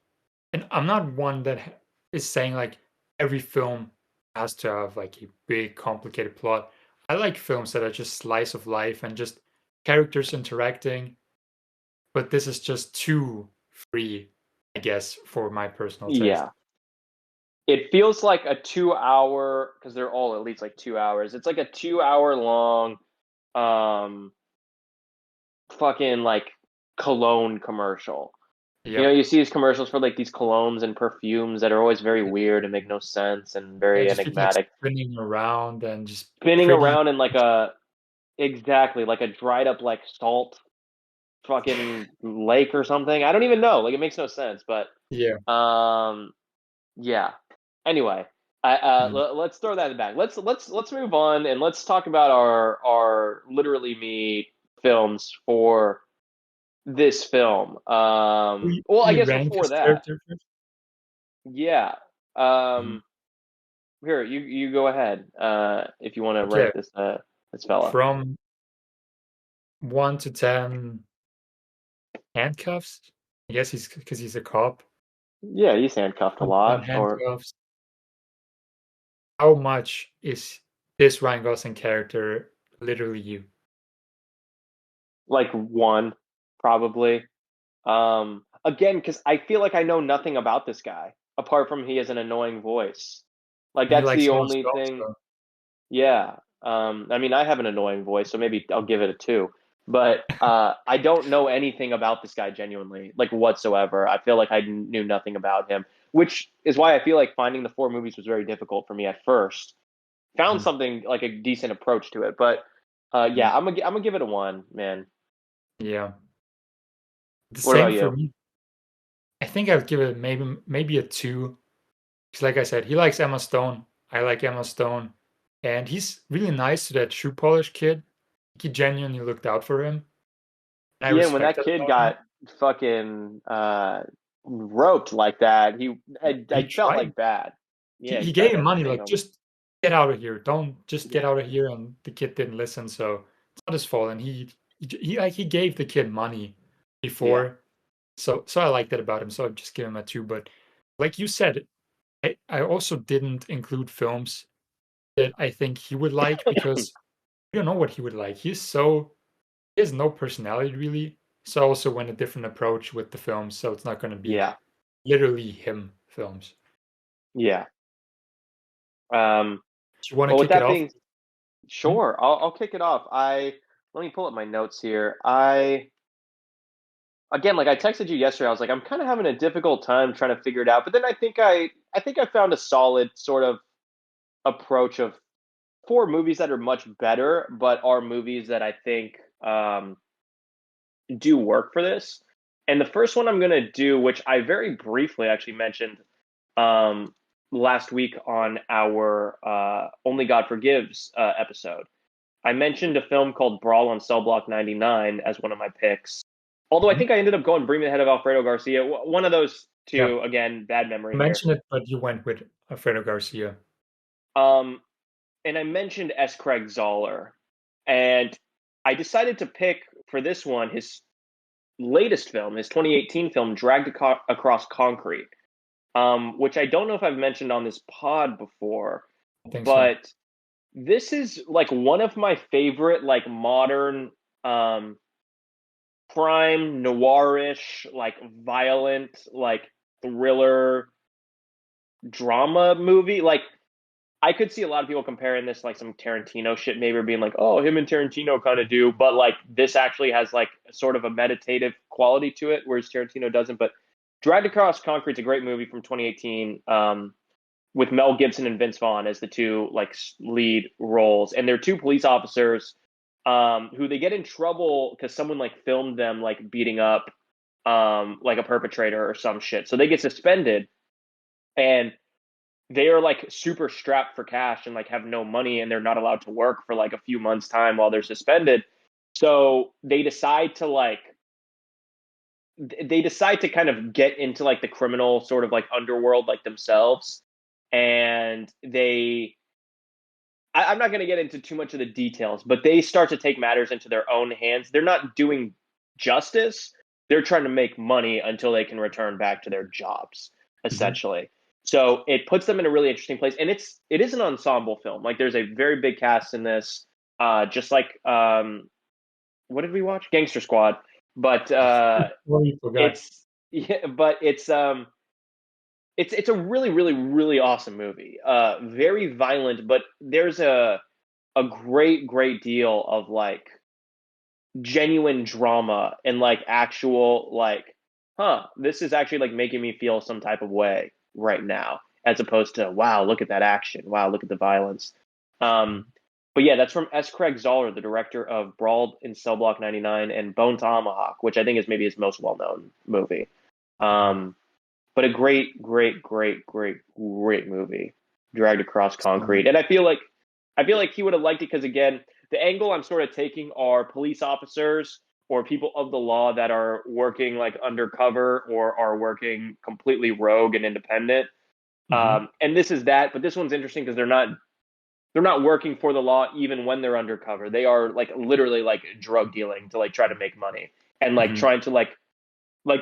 And I'm not one that is saying like every film has to have like a big complicated plot. I like films that are just slice of life and just characters interacting, but this is just too free, I guess, for my personal taste. Yeah. It feels like a 2 hour because they're all at least like 2 hours. It's like a 2 hour long um fucking like cologne commercial. You know, Yep. you see these commercials for like these colognes and perfumes that are always very weird and make no sense and Yeah, very just people like enigmatic. spinning around and just Spinning pretty. around in like a exactly like a dried up like salt fucking lake or something. I don't even know. Like it makes no sense, but Yeah. um yeah. Anyway, Mm. let's throw that in the bag. Let's move on and let's talk about our literally me films for this film. Well, I We guess rank before his that, character first. yeah. Mm. Um, here you go ahead. If you want to Okay, rank this fella. from 1 to 10 handcuffs. I guess he's because he's a cop. Yeah, he's handcuffed a 1 to 10 lot, or handcuffs. How much is this Ryan Gosling character literally you? like one, probably. Again, because I feel like I know nothing about this guy apart from he has an annoying voice. Like And he that's likes the so much only films, thing. so Yeah. I mean, I have an annoying voice, so maybe I'll give it a two. But I don't know anything about this guy genuinely, like whatsoever. I feel like I knew nothing about him, which is why I feel like finding the four movies was very difficult for me at first. Found mm, something like a decent approach to it, but mm, yeah, I'm gonna give it a one, man. yeah. The What about same for you? me. I think I'd give it maybe a 2. Because like I said, he likes Emma Stone. I like Emma Stone. And he's really nice to that shoe polish kid. He genuinely looked out for him. I Yeah, when respect that that kid about him. got fucking roped like that, He I felt tried. like bad. He, Yeah, he he tried gave to him money, entertain like, him. just get out of here. Don't just get Yeah, out of here. And the kid didn't listen. So it's not his fault. And he gave the kid money yeah. before. So I like that about him. So I'd just give him a 2. But like you said, I also didn't include films that I think he would like because you don't know what he would like. He has no personality really. So I also went a different approach with the films. So it's not going to be Yeah, literally him films. yeah. Um, Do you want to well, with kick it that off? being, Hmm? sure, I'll kick it off. I Let me pull up my notes here. I Again, like I texted you yesterday, I was like, I'm kind of having a difficult time trying to figure it out. But then I think I found a solid sort of approach of four movies that are much better, but are movies that I think do work for this. And the first one I'm going to do, which I very briefly actually mentioned um, last week on our Only God Forgives episode. I mentioned a film called Brawl on Cell Block 99 as one of my picks. Although I Hmm? think I ended up going Bring Me the Head of Alfredo Garcia. One of those Yeah. two, again, bad You memory here. mentioned it, but you went with Alfredo Garcia. Um, and I mentioned S. Craig Zoller. And I decided to pick for this one his latest film, his 2018 film, Across Concrete, which I don't know if I've mentioned on this pod before, I think so. but this is like one of my favorite like modern um, crime noirish, like violent, like thriller drama movie. Like I could see a lot of people comparing this like some Tarantino shit, maybe being like, "Oh, him and Tarantino kind of do," but like this actually has like sort of a meditative quality to it, whereas Tarantino doesn't. But Dragged Across Concrete's a great movie from 2018, with Mel Gibson and Vince Vaughn as the two like lead roles, and they're two police officers who they get in trouble because someone like filmed them like beating up like a perpetrator or some shit, so they get suspended and they are like super strapped for cash and like have no money and they're not allowed to work for like a few months time while they're suspended. So they decide to kind of get into like the criminal sort of like underworld like themselves. And I'm not going to get into too much of the details, but they start to take matters into their own hands. They're not doing justice. They're trying to make money until they can return back to their jobs, Hmm. essentially. So it puts them in a really interesting place, and it is an ensemble film. Like there's a very big cast in this, just like what did we watch? Gangster Squad, but Well, you forgot. it's yeah, but it's a really really really awesome movie. Very violent, but there's a great deal of like genuine drama and like actual like this is actually like making me feel some type of way right now, as opposed to wow, look at that action, wow, look at the violence. um but yeah, that's from S. Craig Zoller, the director of Brawl in Cell Block 99 and Bone Tomahawk, which I think is maybe his most well-known movie. um but a great movie, Dragged Across So, Concrete. And I feel like he would have liked it because again, the angle I'm sort of taking are police officers or people of the law that are working like undercover or are working completely rogue and independent. mhm, And this is that, but this one's interesting because they're not working for the law even when they're undercover. They are like literally like drug dealing to like try to make money and like mhm. trying to like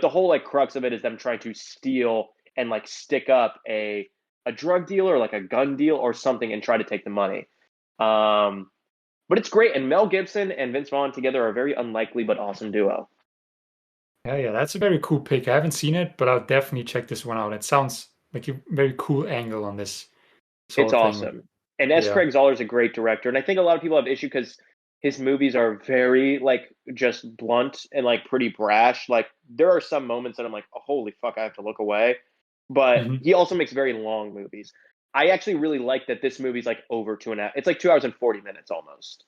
the whole like crux of it is them trying to steal and like stick up a drug dealer, like a gun deal or something, and try to take the money. Um, but it's great, and Mel Gibson and Vince Vaughn together are a very unlikely but awesome duo. Yeah, yeah, that's a very cool pick. I haven't seen it, but I'll definitely check this one out. It sounds like a very cool angle on this It's whole thing. awesome, and S. Yeah. Craig Zoller is a great director, and I think a lot of people have issue because his movies are very like just blunt and like pretty brash. Like there are some moments that I'm like, oh, holy fuck, I have to look away. But Hmm. he also makes very long movies. I actually really like that this movie's like over 2.5. It's like 2 hours and 40 minutes almost.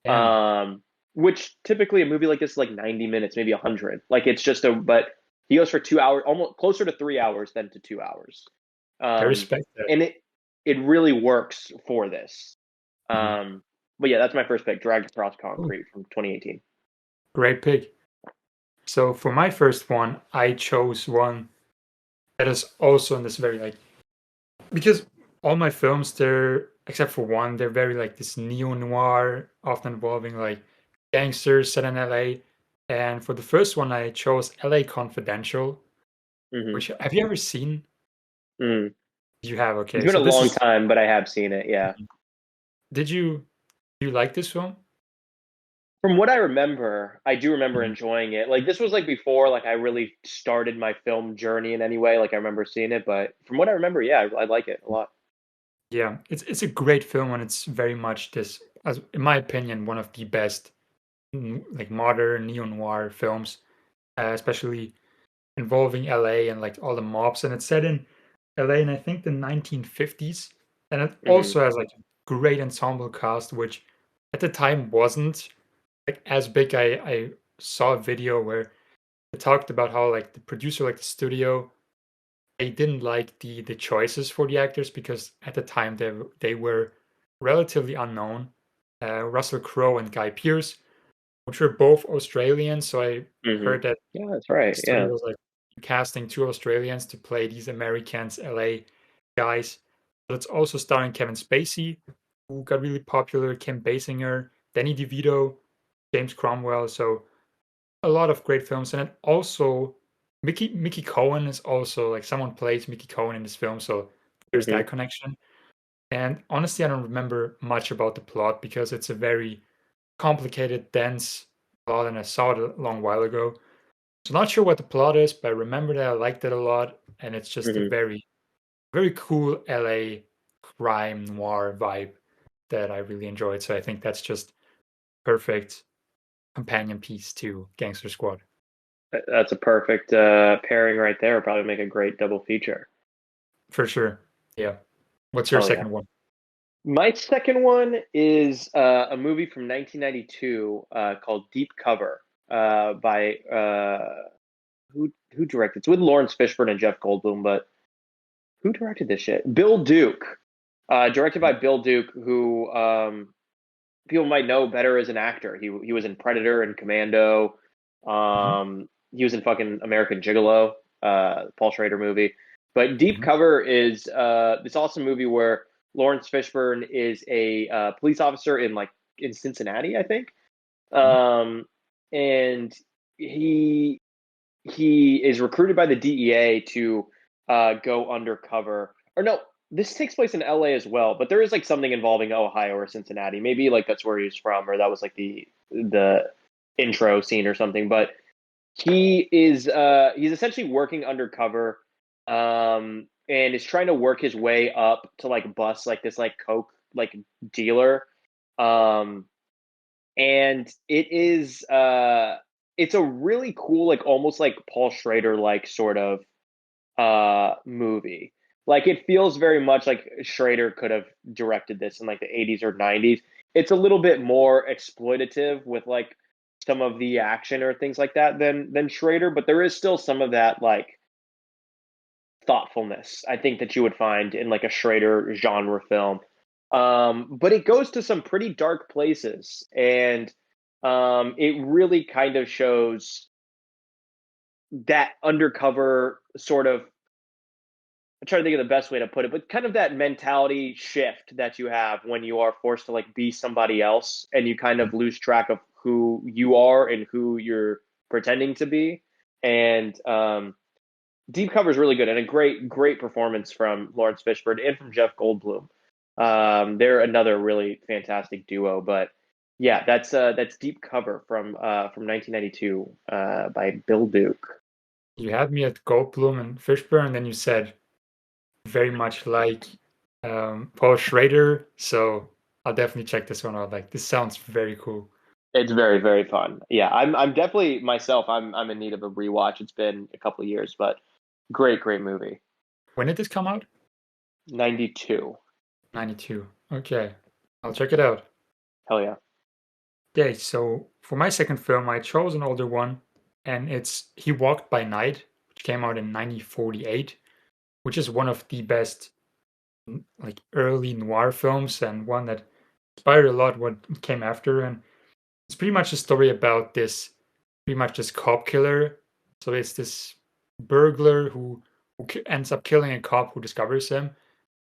Damn. Which typically a movie like this is like 90 minutes, maybe 100. Like it's just a but He goes for 2 hours, almost closer to 3 hours than to 2 hours. I Um, respect that. and it really works for this. Mhm. But yeah, that's my first pick, Dragged Across Cool. Concrete from 2018. Great pick. So for my first one, I chose one that is also in this very like because all my films they're except for one, they're very like this neo noir, often involving like gangsters set in LA. And for the first one, I chose LA Confidential, Hmm. which have you ever seen? Mm. You have, It's okay. been a So this long is time, but I have seen it. Yeah. Mhm. Did you do you like this film? From what I remember, I do remember Mhm. enjoying it. Like this was like before like I really started my film journey in any way. Like I remember seeing it, but from what I remember, yeah, I like it a lot. Yeah, it's a great film and it's very much this, as in my opinion, one of the best like modern neo noir films, especially involving LA and like all the mobs. And it's set in LA in I think the 1950s, and it Hmm. also has like a great ensemble cast, which at the time wasn't like as big. I saw a video where it talked about how like the producer, like the studio, they didn't like the choices for the actors because at the time they were relatively unknown. Russell Crowe and Guy Pearce, which were both Australians, so I Hmm. heard that Yeah, that's the right. studio Yeah. was like casting two Australians to play these Americans, LA guys. But it's also starring Kevin Spacey, who got really popular, Kim Basinger, Danny DeVito, James Cromwell. So a lot of great films, and it also Mickey Cohen is also like someone plays Mickey Cohen in this film, so there's Hmm. that connection. And honestly, I don't remember much about the plot because it's a very complicated, dense plot, and I saw it a long while ago. So not sure what the plot is, but I remember that I liked it a lot, and it's just a Hmm. very, very cool LA crime noir vibe that I really enjoyed. So I think that's just perfect companion piece to Gangster Squad That's a perfect pairing right there. Probably make a great double feature. for sure. Yeah. What's your Hell yeah. second one? My second one is a movie from 1992 called Deep Cover by who directed? It's with Lawrence Fishburne and Jeff Goldblum, but who directed this shit? Bill Duke. Directed by Bill Duke, who people might know better as an actor. He was in Predator and Commando. Mhm, He was in fucking American Gigolo, Paul Schrader movie. But Deep mhm, Cover is this awesome movie where Lawrence Fishburne is a police officer in Cincinnati, I think. mhm, Um, and he he is recruited by the DEA to go undercover. Or no, this takes place in LA as well, but there is like something involving Ohio or Cincinnati. Maybe like that's where he's from, or that was like the intro scene or something. But he's essentially working undercover, and is trying to work his way up to like bust like this like coke like dealer. Um, and it's a really cool like almost like Paul Schrader like sort of movie. Like it feels very much like Schrader could have directed this in like the 80s or 90s. It's a little bit more exploitative with like some of the action or things like that than Schrader, but there is still some of that like thoughtfulness I think that you would find in like a Schrader genre film. But it goes to some pretty dark places, and it really kind of shows that undercover sort of. I'm trying to think of the best way to put it, but kind of that mentality shift that you have when you are forced to like be somebody else, and you kind mhm. of lose track of who you are and who you're pretending to be. And Deep Cover is really good, and a great performance from Lawrence Fishburne and from Jeff Goldblum. They're another really fantastic duo. But yeah, that's Deep Cover from 1992 by Bill Duke. You had me at Goldblum and Fishburne, and then you said very much like Paul Schrader. So I'll definitely check this one out. Like this sounds very cool. It's very fun. Yeah, I'm definitely myself. I'm in need of a rewatch. It's been a couple of years, but great movie. When did this come out? 92. 92. Okay, I'll check it out. Hell yeah. Okay, so for my second film, I chose an older one, and it's He Walked by Night. which came out in 1948, which is one of the best like early noir films and one that inspired a lot what came after. And it's pretty much a story about this pretty much this cop killer. So it's this burglar who ends up killing a cop who discovers him,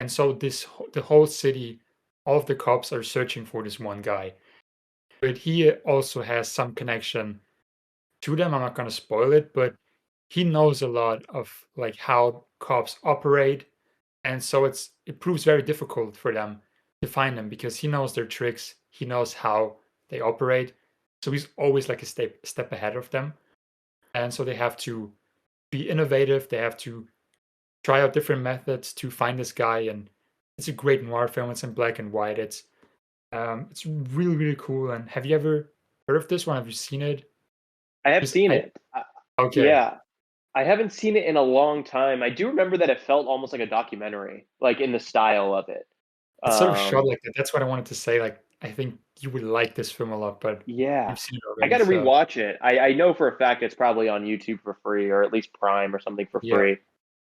and so the whole city, all of the cops are searching for this one guy. But he also has some connection to them. I'm not going to spoil it, but he knows a lot of like how cops operate, and so it proves very difficult for them to find them because he knows their tricks, he knows how they operate. So he's always like a step ahead of them. And so they have to be innovative, they have to try out different methods to find this guy. And it's a great noir film. It's in black and white. It's really really cool. And have you ever heard of this one? Have you seen it? I have Because seen I it. Okay. Yeah, I haven't seen it in a long time. I do remember that it felt almost like a documentary, like in the style of it. It's sort of shot Um, like that. That's what I wanted to say. Like, I think you would like this film a lot, but yeah, you've seen it I already, got to so rewatch it. I know for a fact it's probably on YouTube for free, or at least Prime or something for yeah, free.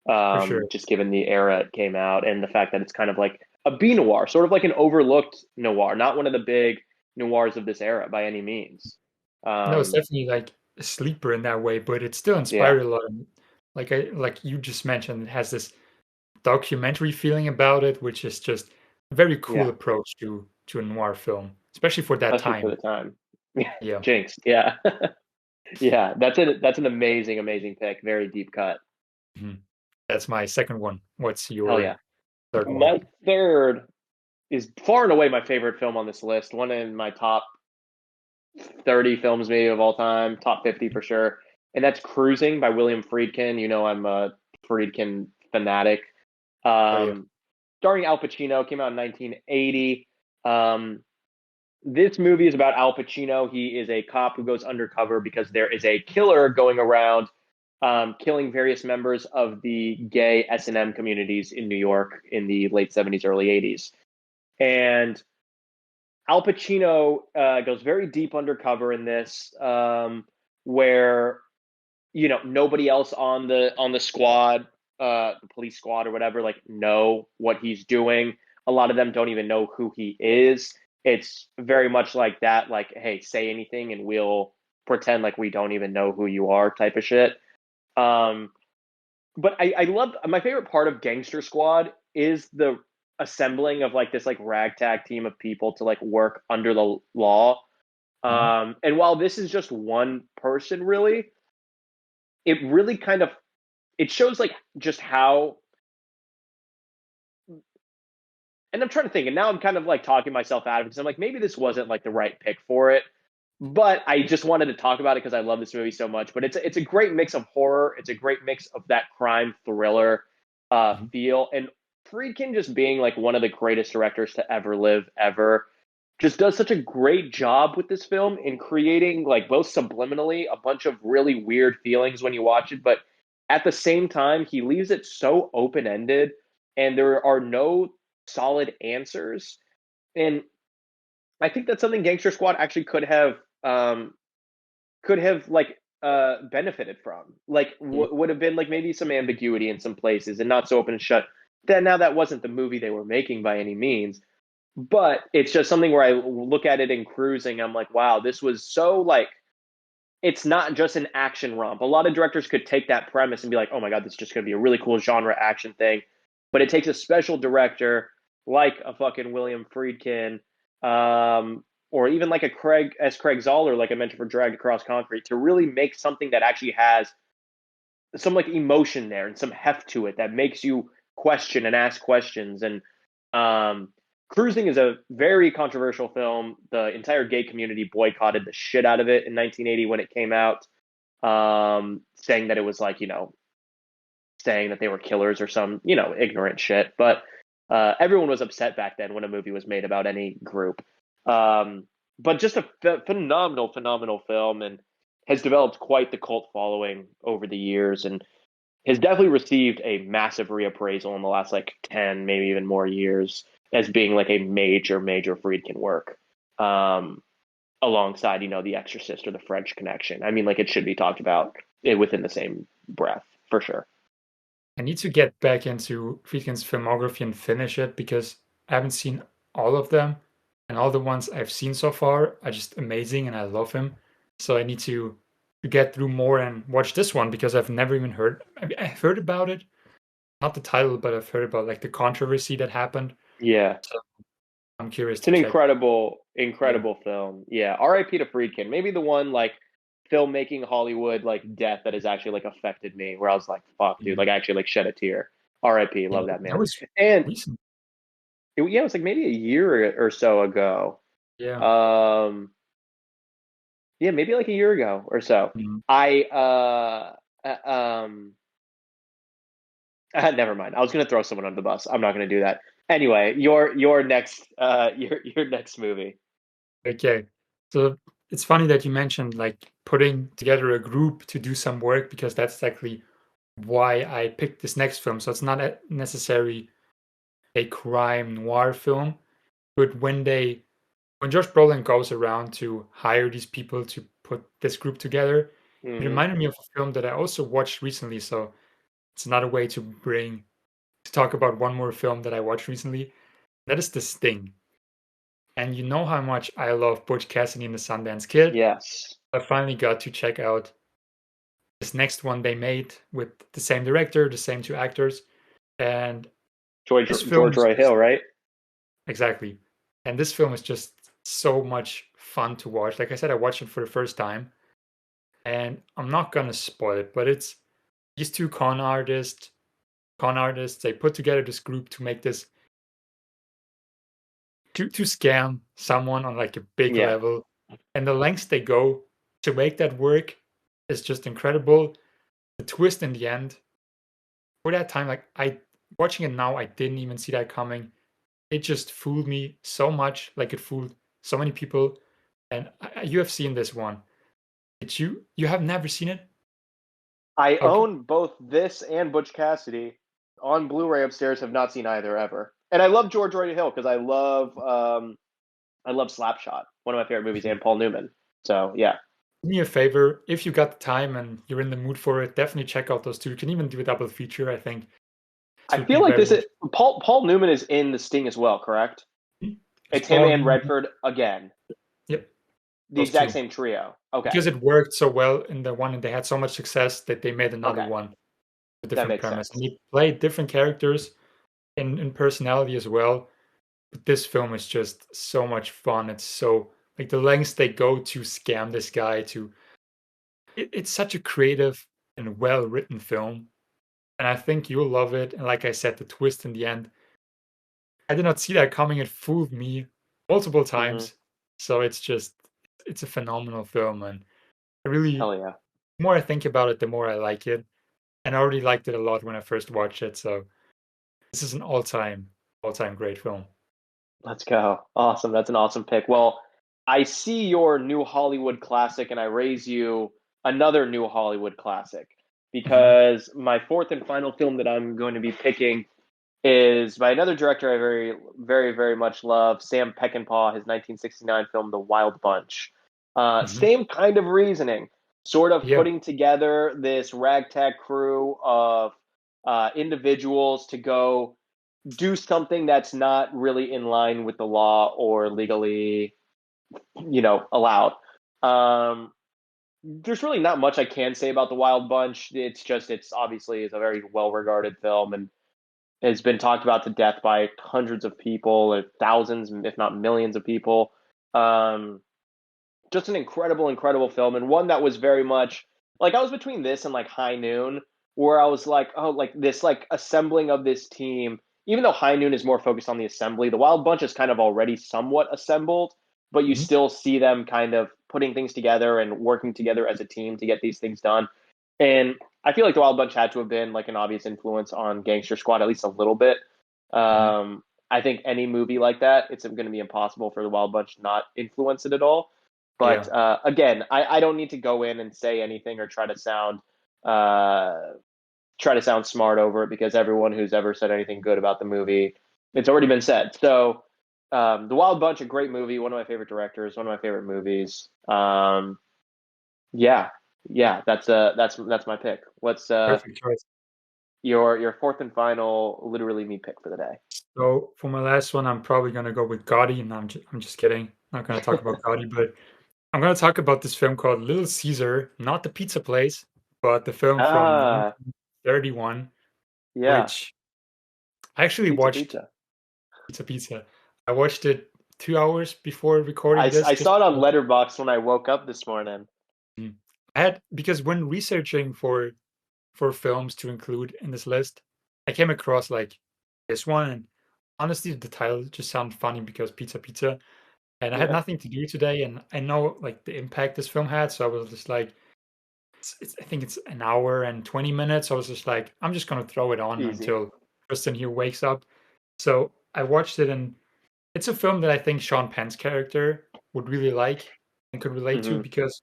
for sure. Just given the era it came out and the fact that it's kind of like a B noir, sort of like an overlooked noir, not one of the big noirs of this era by any means. No, it's Um, definitely like a sleeper in that way, but it still yeah, inspired a lot. And like you just mentioned, it has this documentary feeling about it, which is just a very cool yeah, approach to a noir film, especially for that especially for time. the time. Yeah. Jinxed. Yeah, yeah, that's an amazing, amazing pick. Very deep cut. Mhm. That's my second one. What's Hell your yeah. third one? My third is far and away my favorite film on this list. One in my top 30 films maybe of all time, top 50 for sure. And that's Cruising by William Friedkin. You know, I'm a Friedkin fanatic. Oh yeah. Um, Starring Al Pacino, came out in 1980. Um, this movie is about Al Pacino. He is a cop who goes undercover because there is a killer going around killing various members of the gay S&M communities in New York in the late 70s, early 80s. And Al Pacino goes very deep undercover in this, where nobody else on the squad, the police squad or whatever, like know what he's doing. A lot of them don't even know who he is. It's very much like that, like, hey, say anything and we'll pretend like we don't even know who you are, type of shit. Um, but I love my favorite part of Gangster Squad is the assembling of like this like ragtag team of people to like work under the law. Mhm. And while this is just one person, really, it really kind of it shows like just how. And I'm trying to think, and now I'm kind of like talking myself out of it because I'm like maybe this wasn't like the right pick for it, but I just wanted to talk about it because I love this movie so much. But it's a great mix of horror. It's a great mix of that crime thriller Mhm. feel, and Friedkin just being like one of the greatest directors to ever live ever just does such a great job with this film in creating like both subliminally a bunch of really weird feelings when you watch it, but at the same time he leaves it so open ended and there are no solid answers. And I think that's something Gangster Squad actually um, could have like benefited from. Like Yeah. would have been like maybe some ambiguity in some places and not so open and shut. Then now that wasn't the movie they were making by any means, but it's just something where I look at it in Cruising. I'm like, wow, this was so like it's not just an action romp. A lot of directors could take that premise and be like, oh my god, this is just going to be a really cool genre action thing. But it takes a special director like a fucking William Friedkin, or even like a Craig Zoller, like I mentioned for Dragged Across Concrete, to really make something that actually has some like emotion there and some heft to it that makes you question and ask questions. And um, Cruising is a very controversial film. The entire gay community boycotted the shit out of it in 1980 when it came out, saying that it was like saying that they were killers or some ignorant shit. But everyone was upset back then when a movie was made about any group. Um, but just a phenomenal, phenomenal film, and has developed quite the cult following over the years, and has definitely received a massive reappraisal in the last like 10, maybe even more years as being like a major, major Friedkin work. Um, Alongside, The Exorcist or The French Connection. I mean, like it should be talked about within the same breath. for sure. I need to get back into Friedkin's filmography and finish it because I haven't seen all of them, and all the ones I've seen so far are just amazing, and I love him. So I need to get through more and watch this one because I've never even heard. I mean, I've heard about it, not the title, but I've heard about like the controversy that happened. Yeah. So I'm curious It's to an check. incredible, Yeah. incredible film. Yeah. R.I.P. to Friedkin. Maybe the one like filmmaking Hollywood like death that has actually like affected me, where I was like, fuck, dude, Mhm. like I actually like shed a tear. R.I.P. Yeah, Love that that man. was And recent. yeah, it was like maybe a year or so ago. Yeah. Um, yeah, maybe like a year ago or so. Mhm. I never mind. I was gonna throw someone under the bus. I'm not gonna do that. Anyway, your next your next movie. Okay. So it's funny that you mentioned like putting together a group to do some work because that's actually why I picked this next film. So it's not necessarily a crime noir film, but when Josh Brolin goes around to hire these people to put this group together, it Hmm. reminded me of a film that I also watched recently. So it's another way to talk about one more film that I watched recently. That is The Sting. And you know how much I love Butch Cassidy and the Sundance Kid. Yes. I finally got to check out this next one they made with the same director, the same two actors, and George this film George is Roy just Hill, right? exactly. And this film is just so much fun to watch. Like I said, I watched it for the first time, and I'm not gonna spoil it, but it's these two con artists, they put together this group to make this to scam someone on like a big Yeah. level. And the lengths they go to make that work is just incredible. The twist in the end, for that time, like I watching it now, I didn't even see that coming. It just fooled me so much, like it fooled so many people. And you have seen this one. Did you have never seen it? I Okay. own both this and Butch Cassidy on Blu-ray upstairs. Have not seen either ever. And I love George Roy Hill because I love Slapshot, one of my favorite movies, and Paul Newman. So yeah, Do me a favor, if you got the time and you're in the mood for it, definitely check out those two. You can even do a double feature, I think. This I would be feel like very this is interesting. Paul Newman is in The Sting as well, correct? It's It's him Paul and Newman. Redford again, Yep, the those exact two. same trio. Okay, Because it worked so well in the one and they had so much success that they made another okay, one, a that different makes premise. And sense. he played different characters in personality as well. But this film is just so much fun. It's so like the lengths they go to scam this guy to it's such a creative and well written film. And I think you'll love it. And like I said, the twist in the end, I did not see that coming. It fooled me multiple Hmm. times. So it's a phenomenal film. And I really Hell yeah. the more I think about it, the more I like it. And I already liked it a lot when I first watched it. So this is an all time great film. Let's go. Awesome. That's an awesome pick. Well, I see your new Hollywood classic and I raise you another new Hollywood classic Hmm. because my fourth and final film that I'm going to be picking is by another director I very, very, very much love, Sam Peckinpah, his 1969 film, The Wild Bunch. Hmm. Same kind of reasoning, sort of Yeah. putting together this ragtag crew of individuals to go do something that's not really in line with the law or legally, allowed. Um, there's really not much I can say about the Wild Bunch. It's obviously is a very well regarded film and has been talked about to death by hundreds of people, or thousands, if not millions of people. Um, just an incredible, incredible film, and one that was very much like I was between this and like High Noon, where I was like, oh, like this, like assembling of this team. Even though High Noon is more focused on the assembly, the Wild Bunch is kind of already somewhat assembled, but you Hmm. still see them kind of putting things together and working together as a team to get these things done. And I feel like the Wild Bunch had to have been like an obvious influence on Gangster Squad, at least a little bit. Hmm. I think any movie like that, it's going to be impossible for the Wild Bunch to not influence it at all. But Yeah. again, I don't need to go in and say anything or uh, try to sound smart over it because everyone who's ever said anything good about the movie, it's already been said. So, The Wild Bunch, a great movie, one of my favorite directors, one of my favorite movies. Yeah, Yeah, that's my pick. What's Perfect choice. your fourth and final literally me pick for the So for my last one, I'm probably gonna go with Gotti, and I'm just kidding. Not gonna talk day? about Gotti, but I'm gonna talk about this film called Little Caesar, not the pizza place, but the film from Ah, 1931, yeah, which I actually pizza, watched. pizza. Pizza. I watched it 2 hours before I, recording this, I just saw it on because Letterboxd when I woke up this morning. mm, I had because when researching for films to include in this list, I came across like this one, and honestly, the title just sounded funny because pizza. And I had Yeah, nothing to do today, and I know like the impact this film had, so I was just like, I think it's an hour and 20 minutes. I was just like, I'm just gonna throw it on easy. until Tristan here wakes up. So I watched it, and it's a film that I think Sean Penn's character would really like and could relate to Hmm. because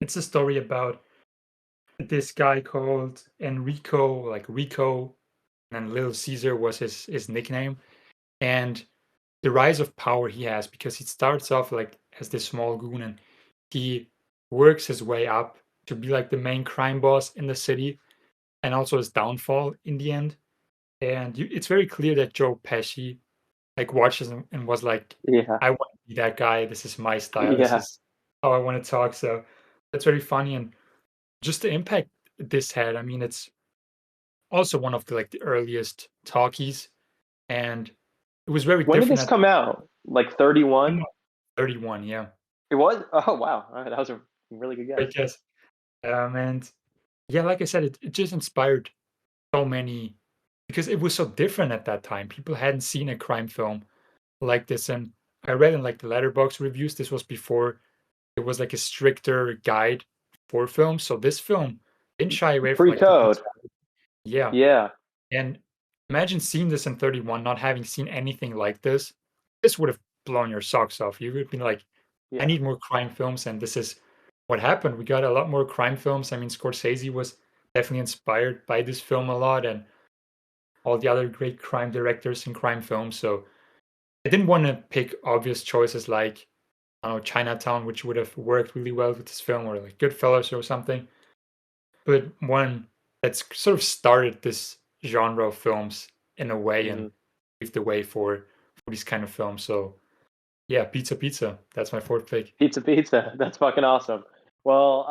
it's a story about this guy called Enrico, like Rico, and Little Caesar was his nickname, and the rise of power he has because he starts off like as this small goon and he works his way up to be like the main crime boss in the city and also his downfall in the end. And it's very clear that Joe Pesci like watches him and was like, Yeah, I want to be that guy. This is my style. This yeah. is how I want to talk. So that's very funny. And just the impact this had. I mean, it's also one of the like the earliest talkies, and it was very When did different this at come out? Like 31? 31. Yeah, It was? Oh, wow. All right, that was a really good I guess. guess. And yeah, like I said, it just inspired so many because it was so different at that time. People hadn't seen a crime film like this, and I read in like the letterbox reviews, this was before it was like a stricter guide for films. So this film didn't shy away from like the Pre-code. brutality. Yeah. Yeah, And imagine seeing this in 31, not having seen anything like this. This would have blown your socks off. You would have been like, I yeah. need more crime films. And this is what happened. We got a lot more crime films. I mean, Scorsese was definitely inspired by this film a lot and all the other great crime directors and crime films. So I didn't want to pick obvious choices like, I don't know, Chinatown, which would have worked really well with this film, or like Goodfellas or something. But one that's sort of started this genre of films in a way Hmm. and paved the way for these kind of films. So yeah, Pizza. That's my fourth pick. Pizza, pizza. That's fucking awesome. Well,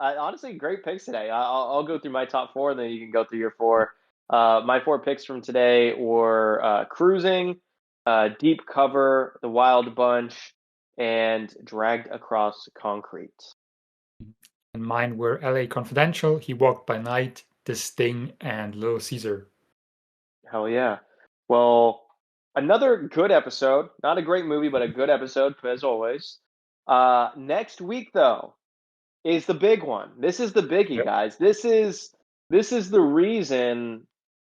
honestly, great picks today. I'll go through my top four, and then you can go through your four. My four picks from today were Cruising, Deep Cover, The Wild Bunch, and Dragged Across Concrete. And mine were LA Confidential, He Walked by Night, The Sting, and Little Caesar. Hell yeah. Well, another good episode. Not a great movie, but a good episode, as always. Next week, though, is the big one. This is the biggie, Yep. guys. This is the reason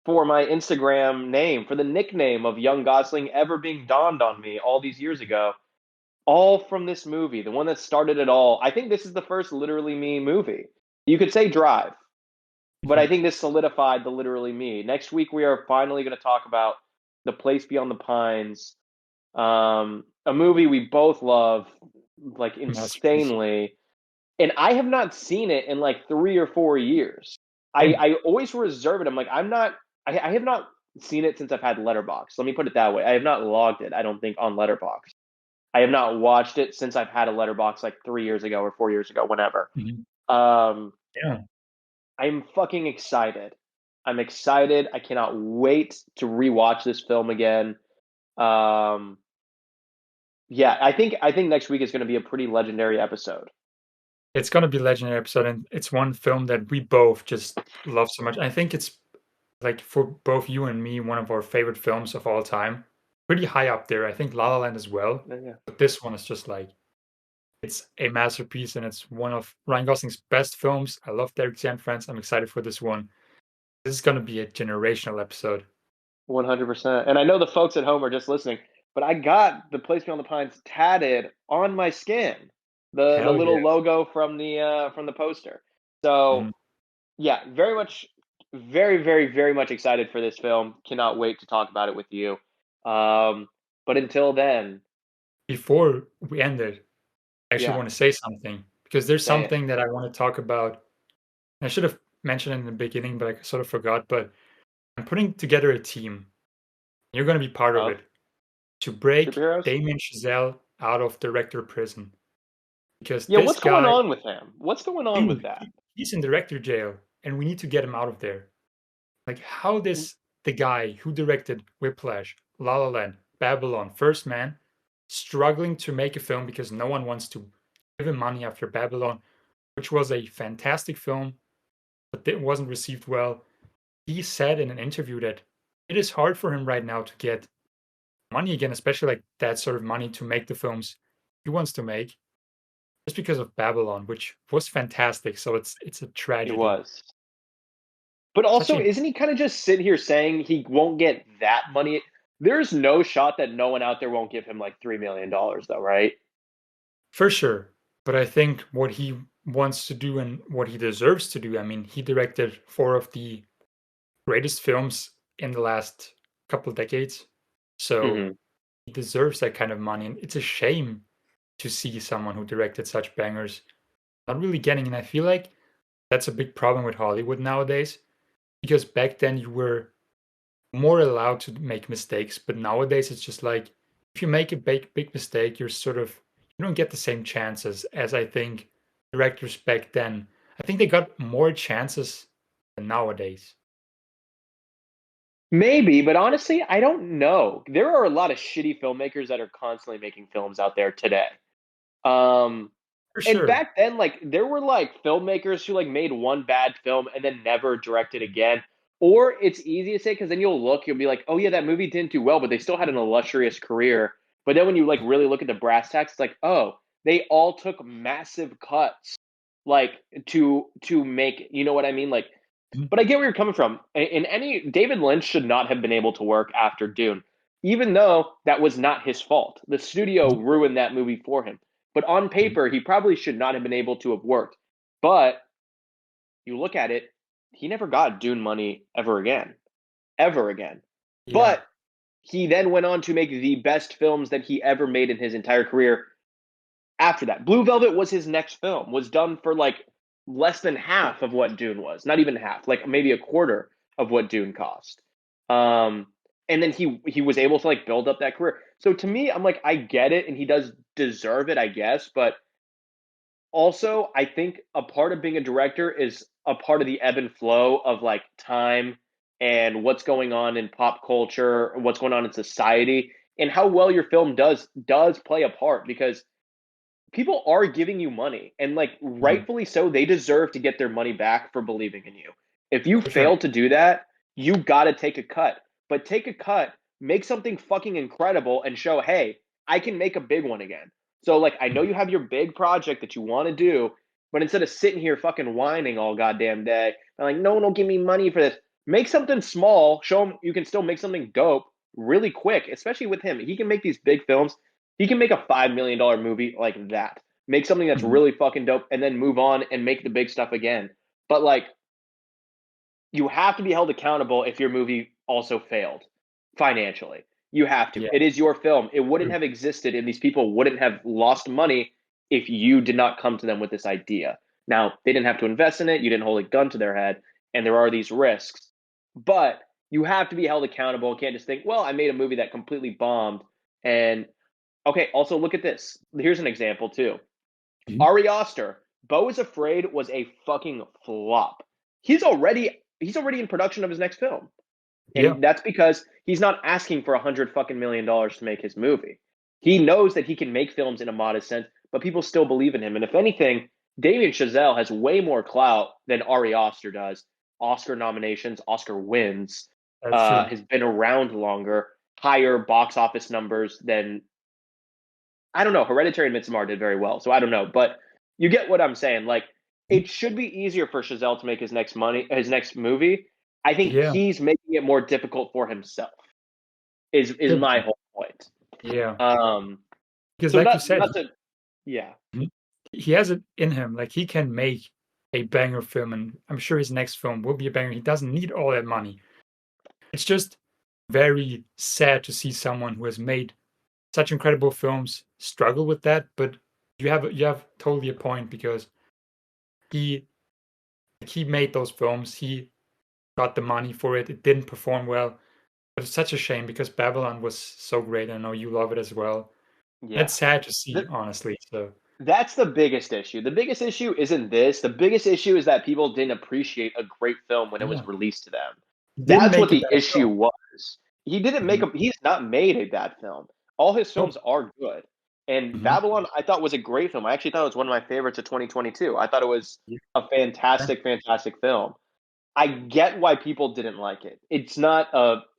for my Instagram name, for the nickname of Young Gosling ever being dawned on me all these years ago. All from this movie, the one that started it all. I think this is the first literally me movie. You could say Drive, but I Mhm. think this solidified the literally me. Next week we are finally going to talk about The Place Beyond the Pines, a movie we both love like Masterpiece. insanely, and I have not seen it in like 3 or 4 years. I Same. I always reserve it. I'm like I'm not. I have not seen it since I've had Letterbox. Let me put it that way. I have not logged it. I don't think on Letterbox. I have not watched it since I've had a Letterbox like 3 years ago or 4 years ago, whenever. Mhm. Um, Yeah. I'm fucking excited. I'm excited. I cannot wait to rewatch this film again. Um, yeah, I think next week is going to be a pretty legendary episode. It's gonna be legendary episode, and it's one film that we both just love so much. I think it's like for both you and me, one of our favorite films of all time. Pretty high up there. I think La La Land as well. Yeah. But this one is just like it's a masterpiece and it's one of Ryan Gosling's best films. I love Derek Friends. I'm excited for this one. This is gonna be a generational episode. 100%. And I know the folks at home are just listening, but I got the Place Beyond the Pines tatted on my skin. The Hell little yeah. logo from the poster. So Mhm. yeah, very much, very much excited for this film. Cannot wait to talk about it with you. Um, but until then, Before we end it, I actually yeah, want to say something because there's Say it. something that I want to talk about. I should have mentioned it in the beginning, but I sort of forgot. But I'm putting together a team. You're going to be part of Of it to break superheroes? Damien Chazelle out of director prison because Yeah, this what's going guy, on with him? What's going on with dude, that? he's in director jail, and we need to get him out of there. Like how this the guy who directed Whiplash, La La Land, Babylon, First Man, struggling to make a film because no one wants to give him money after Babylon, which was a fantastic film, but it wasn't received well. He said in an interview that it is hard for him right now to get money again, especially like that sort of money to make the films he wants to make, just because of Babylon, which was fantastic. So it's a It tragedy. was. But Such also, a isn't he kind of just sitting here saying he won't get that money? There's no shot that no one out there won't give him like $3 million, though, right? For sure. But I think what he wants to do and what he deserves to do, I mean, he directed four of the greatest films in the last couple of decades. So Hmm. he deserves that kind of money. And it's a shame to see someone who directed such bangers not really getting. And I feel like that's a big problem with Hollywood nowadays. Because back then you were more allowed to make mistakes, but nowadays it's just like if you make a big mistake, you're sort of you don't get the same chances as I think directors back then. I think they got more chances than nowadays. Maybe, but honestly, I don't know. There are a lot of shitty filmmakers that are constantly making films out there today. Um, For and sure. back then, like there were like filmmakers who like made one bad film and then never directed again. Or it's easy to say because then you'll be like, oh yeah, that movie didn't do well, but they still had an illustrious career. But then when you like really look at the brass tacks, it's like, oh, they all took massive cuts, like to make, you know what I mean? Like, Mhm. but I get where you're coming from. In any David Lynch should not have been able to work after Dune, even though that was not his fault. The studio Mhm. ruined that movie for him. But on Mhm. paper, he probably should not have been able to have worked. But you look at it, he never got Dune money ever again. Ever again. Yeah. But he then went on to make the best films that he ever made in his entire career after that. Blue Velvet was his next film, was done for like less than half of what Dune was. Not even half, like maybe a quarter of what Dune cost. Um, and then he was able to like build up that career. So to me, I'm like, I get it, and he does deserve it, I guess. But also, I think a part of being a director is a part of the ebb and flow of like time and what's going on in pop culture, what's going on in society, and how well your film does play a part because people are giving you money and like Mhm. rightfully so they deserve to get their money back for believing in you. If you For sure. fail to do that, you got to take a cut. But take a cut, make something fucking incredible and show, "Hey, I can make a big one again." So like I know Mhm. you have your big project that you want to do, but instead of sitting here fucking whining all goddamn day, and like no one will give me money for this. Make something small, show them you can still make something dope really quick, especially with him. He can make these big films. He can make a $5 million movie like that. Make something that's Mhm. really fucking dope and then move on and make the big stuff again. But like you have to be held accountable if your movie also failed financially. You have to. Yeah. It is your film. It wouldn't True. have existed and these people wouldn't have lost money if you did not come to them with this idea. Now, they didn't have to invest in it. You didn't hold a gun to their head and there are these risks. But you have to be held accountable. You can't just think, well, I made a movie that completely bombed. And okay, also look at this. Here's an example too. Mhm. Ari Aster, Beau is Afraid was a fucking flop. He's already in production of his next film. Yeah. And that's because he's not asking for 100 fucking million dollars to make his movie. He knows that he can make films in a modest sense, but people still believe in him. And if anything, Damien Chazelle has way more clout than Ari Aster does. Oscar nominations, Oscar wins, That's true. has been around longer, higher box office numbers than I don't know. Hereditary and Midsommar did very well, so I don't know, but you get what I'm saying. Like, Mhm. it should be easier for Chazelle to make his next movie. I think Yeah. he's making it more difficult for himself. Is Could my be. whole point. Yeah. Um, Because so like you not said, not to yeah. Mhm. He has it in him. Like he can make a banger film, and I'm sure his next film will be a banger. He doesn't need all that money. It's just very sad to see someone who has made such incredible films struggle with that. But you have totally a point because he he made those films. He got the money for it. It didn't perform well. But it's such a shame because Babylon was so great. I know you love it as well. Yeah. It's sad to see, Th- honestly. So That's the biggest issue. The biggest issue isn't this. The biggest issue is that people didn't appreciate a great film when it was yeah, released to them. he didn't That's what make a the bad issue film. was. He didn't make Mhm. a he's not made a bad film. All his films Nope. are good. And Mhm. Babylon I thought was a great film. I actually thought it was one of my favorites of 2022. I thought it was Yeah. a fantastic, fantastic film. I get why people didn't like it. It's not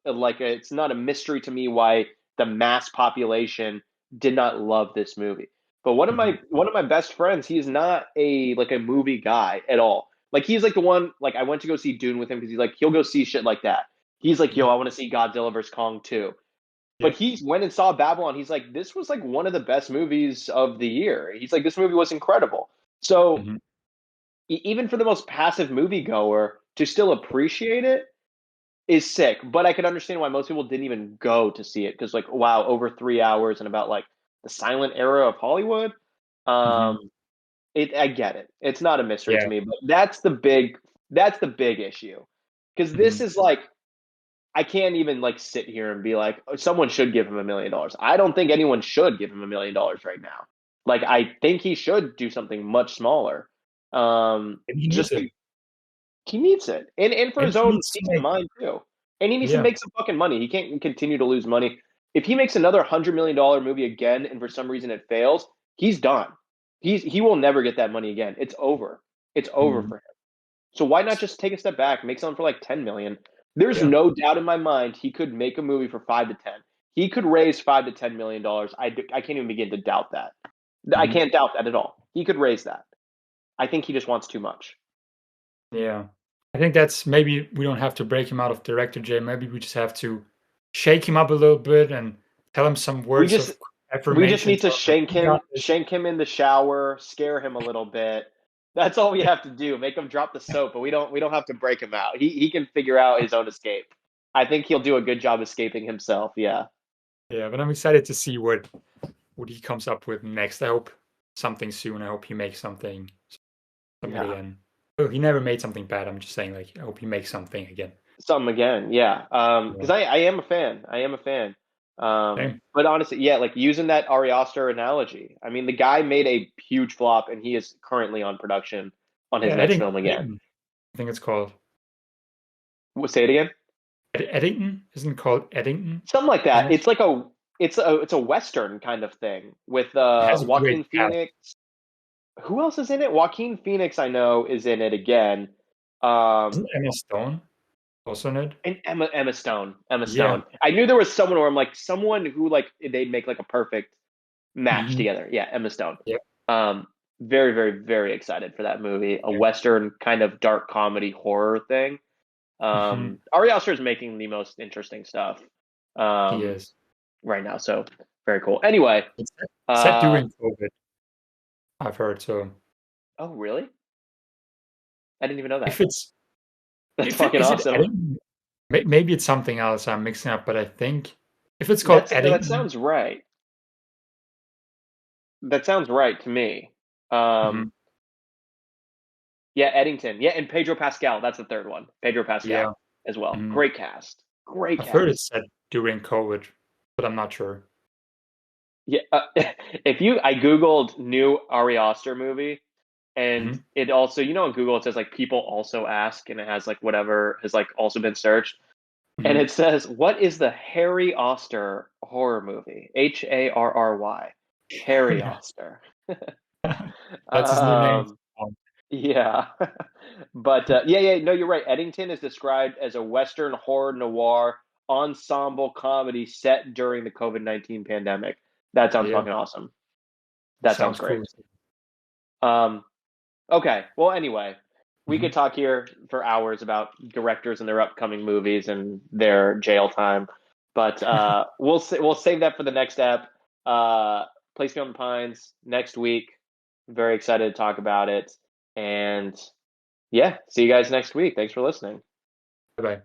it's not a mystery to me why the mass population did not love this movie. But Mhm. one of my best friends, he's not a movie guy at all. Like he's like the one like I went to go see Dune with him because he's like he'll go see shit like that. He's like, Mhm. yo, I want to see Godzilla vs Kong too. But Yep. he went and saw Babylon. He's like, this was like one of the best movies of the year. He's like, this movie was incredible. So Mhm. even for the most passive moviegoer to still appreciate it is sick. But I can understand why most people didn't even go to see it because, like, wow, over 3 hours and about like the silent era of Hollywood. Mhm. Um, I get it. It's not a mystery to Yeah. me, but that's the big issue because this Mhm. is like I can't even like sit here and be like "Oh, someone should give him $1 million. I don't think anyone should give him $1 million right now. Like I think he should do something much smaller. And he needs Just it. he needs it, and for And his he own needs to peace of make mind too. And he needs to yeah. make some fucking money. He can't continue to lose money. If he makes another $100 million movie again, and for some reason it fails, he's done. He will never get that money again. It's over. It's over Mhm. for him. So why not just take a step back, make something for like 10 million? There's Yeah. no doubt in my mind he could make a movie for 5 to 10. He could raise $5 to $10 million. I can't even begin to doubt that. I Mhm. can't doubt that at all. He could raise that. I think he just wants too much. Yeah. I think that's maybe we don't have to break him out of Director J. Maybe we just have to shake him up a little bit and tell him some We words just of we just affirmation. need to Tell him like, "You got this." shank him in the shower, scare him a little bit. That's all we have to do. Make him drop the soap, but we don't have to break him out. He can figure out his own escape. I think he'll do a good job escaping himself. Yeah. Yeah, but I'm excited to see what he comes up with next. I hope something soon. I hope he makes something Yeah. again. Oh, he never made something bad. I'm just saying, like, I hope he makes something again. Something again. Yeah. Because Yeah. I am a fan. I am a fan. Same. But honestly, yeah, like using that Ari Aster analogy. I mean, the guy made a huge flop, and he is currently on production on his Yeah, next film again. Eddington, I think it's called. Say it again. Eddington? Isn't it called Eddington? Something like Isn't that. it? It's a western kind of thing with It has a great Joaquin cast. Phoenix. Who else is in it? Joaquin Phoenix, I know, is in it again. Isn't Um, Emma Stone also in it? and Emma Stone. Emma Yeah. Stone. I knew there was someone where I'm like someone who like they'd make like a perfect match Mhm. together. Yeah, Emma Stone. Yep. Um, very, very, very excited for that movie. A Yeah. western kind of dark comedy horror thing. Mhm. Ari Aster is making the most interesting stuff He um, is. right now. So very cool. Anyway, Set uh, during COVID, I've heard. So oh really? I didn't even know if that. it's That's if it fucking is it awesome. Eddington? Maybe it's something else I'm mixing up, but I think if it's called That Eddington, sounds right. That sounds right to me. mhm, Um, yeah, Eddington. Yeah, and Pedro Pascal. That's the third one. Pedro yeah, Pascal as well. mhm. Great cast. Great I've heard cast. it's set during COVID, but I'm not sure. Yeah, if you, I googled new Ari Aster movie, and Mhm, it also, on Google it says like people also ask, and it has like whatever has like also been searched, and mhm. it says what is the Harry Oster horror movie? Harry, Harry Oster. That's his new name. Um, yeah, but yeah, no, you're right. Eddington is described as a Western horror noir ensemble comedy set during the COVID-19 pandemic. That sounds Yeah, fucking awesome. That sounds sounds great. cool. Um, okay. Well, anyway, we Mhm. could talk here for hours about directors and their upcoming movies and their jail time, but we'll save that for the next ep. Place Beyond the Pines next week. Very excited to talk about it, and yeah, see you guys next week. Thanks for listening. Bye bye.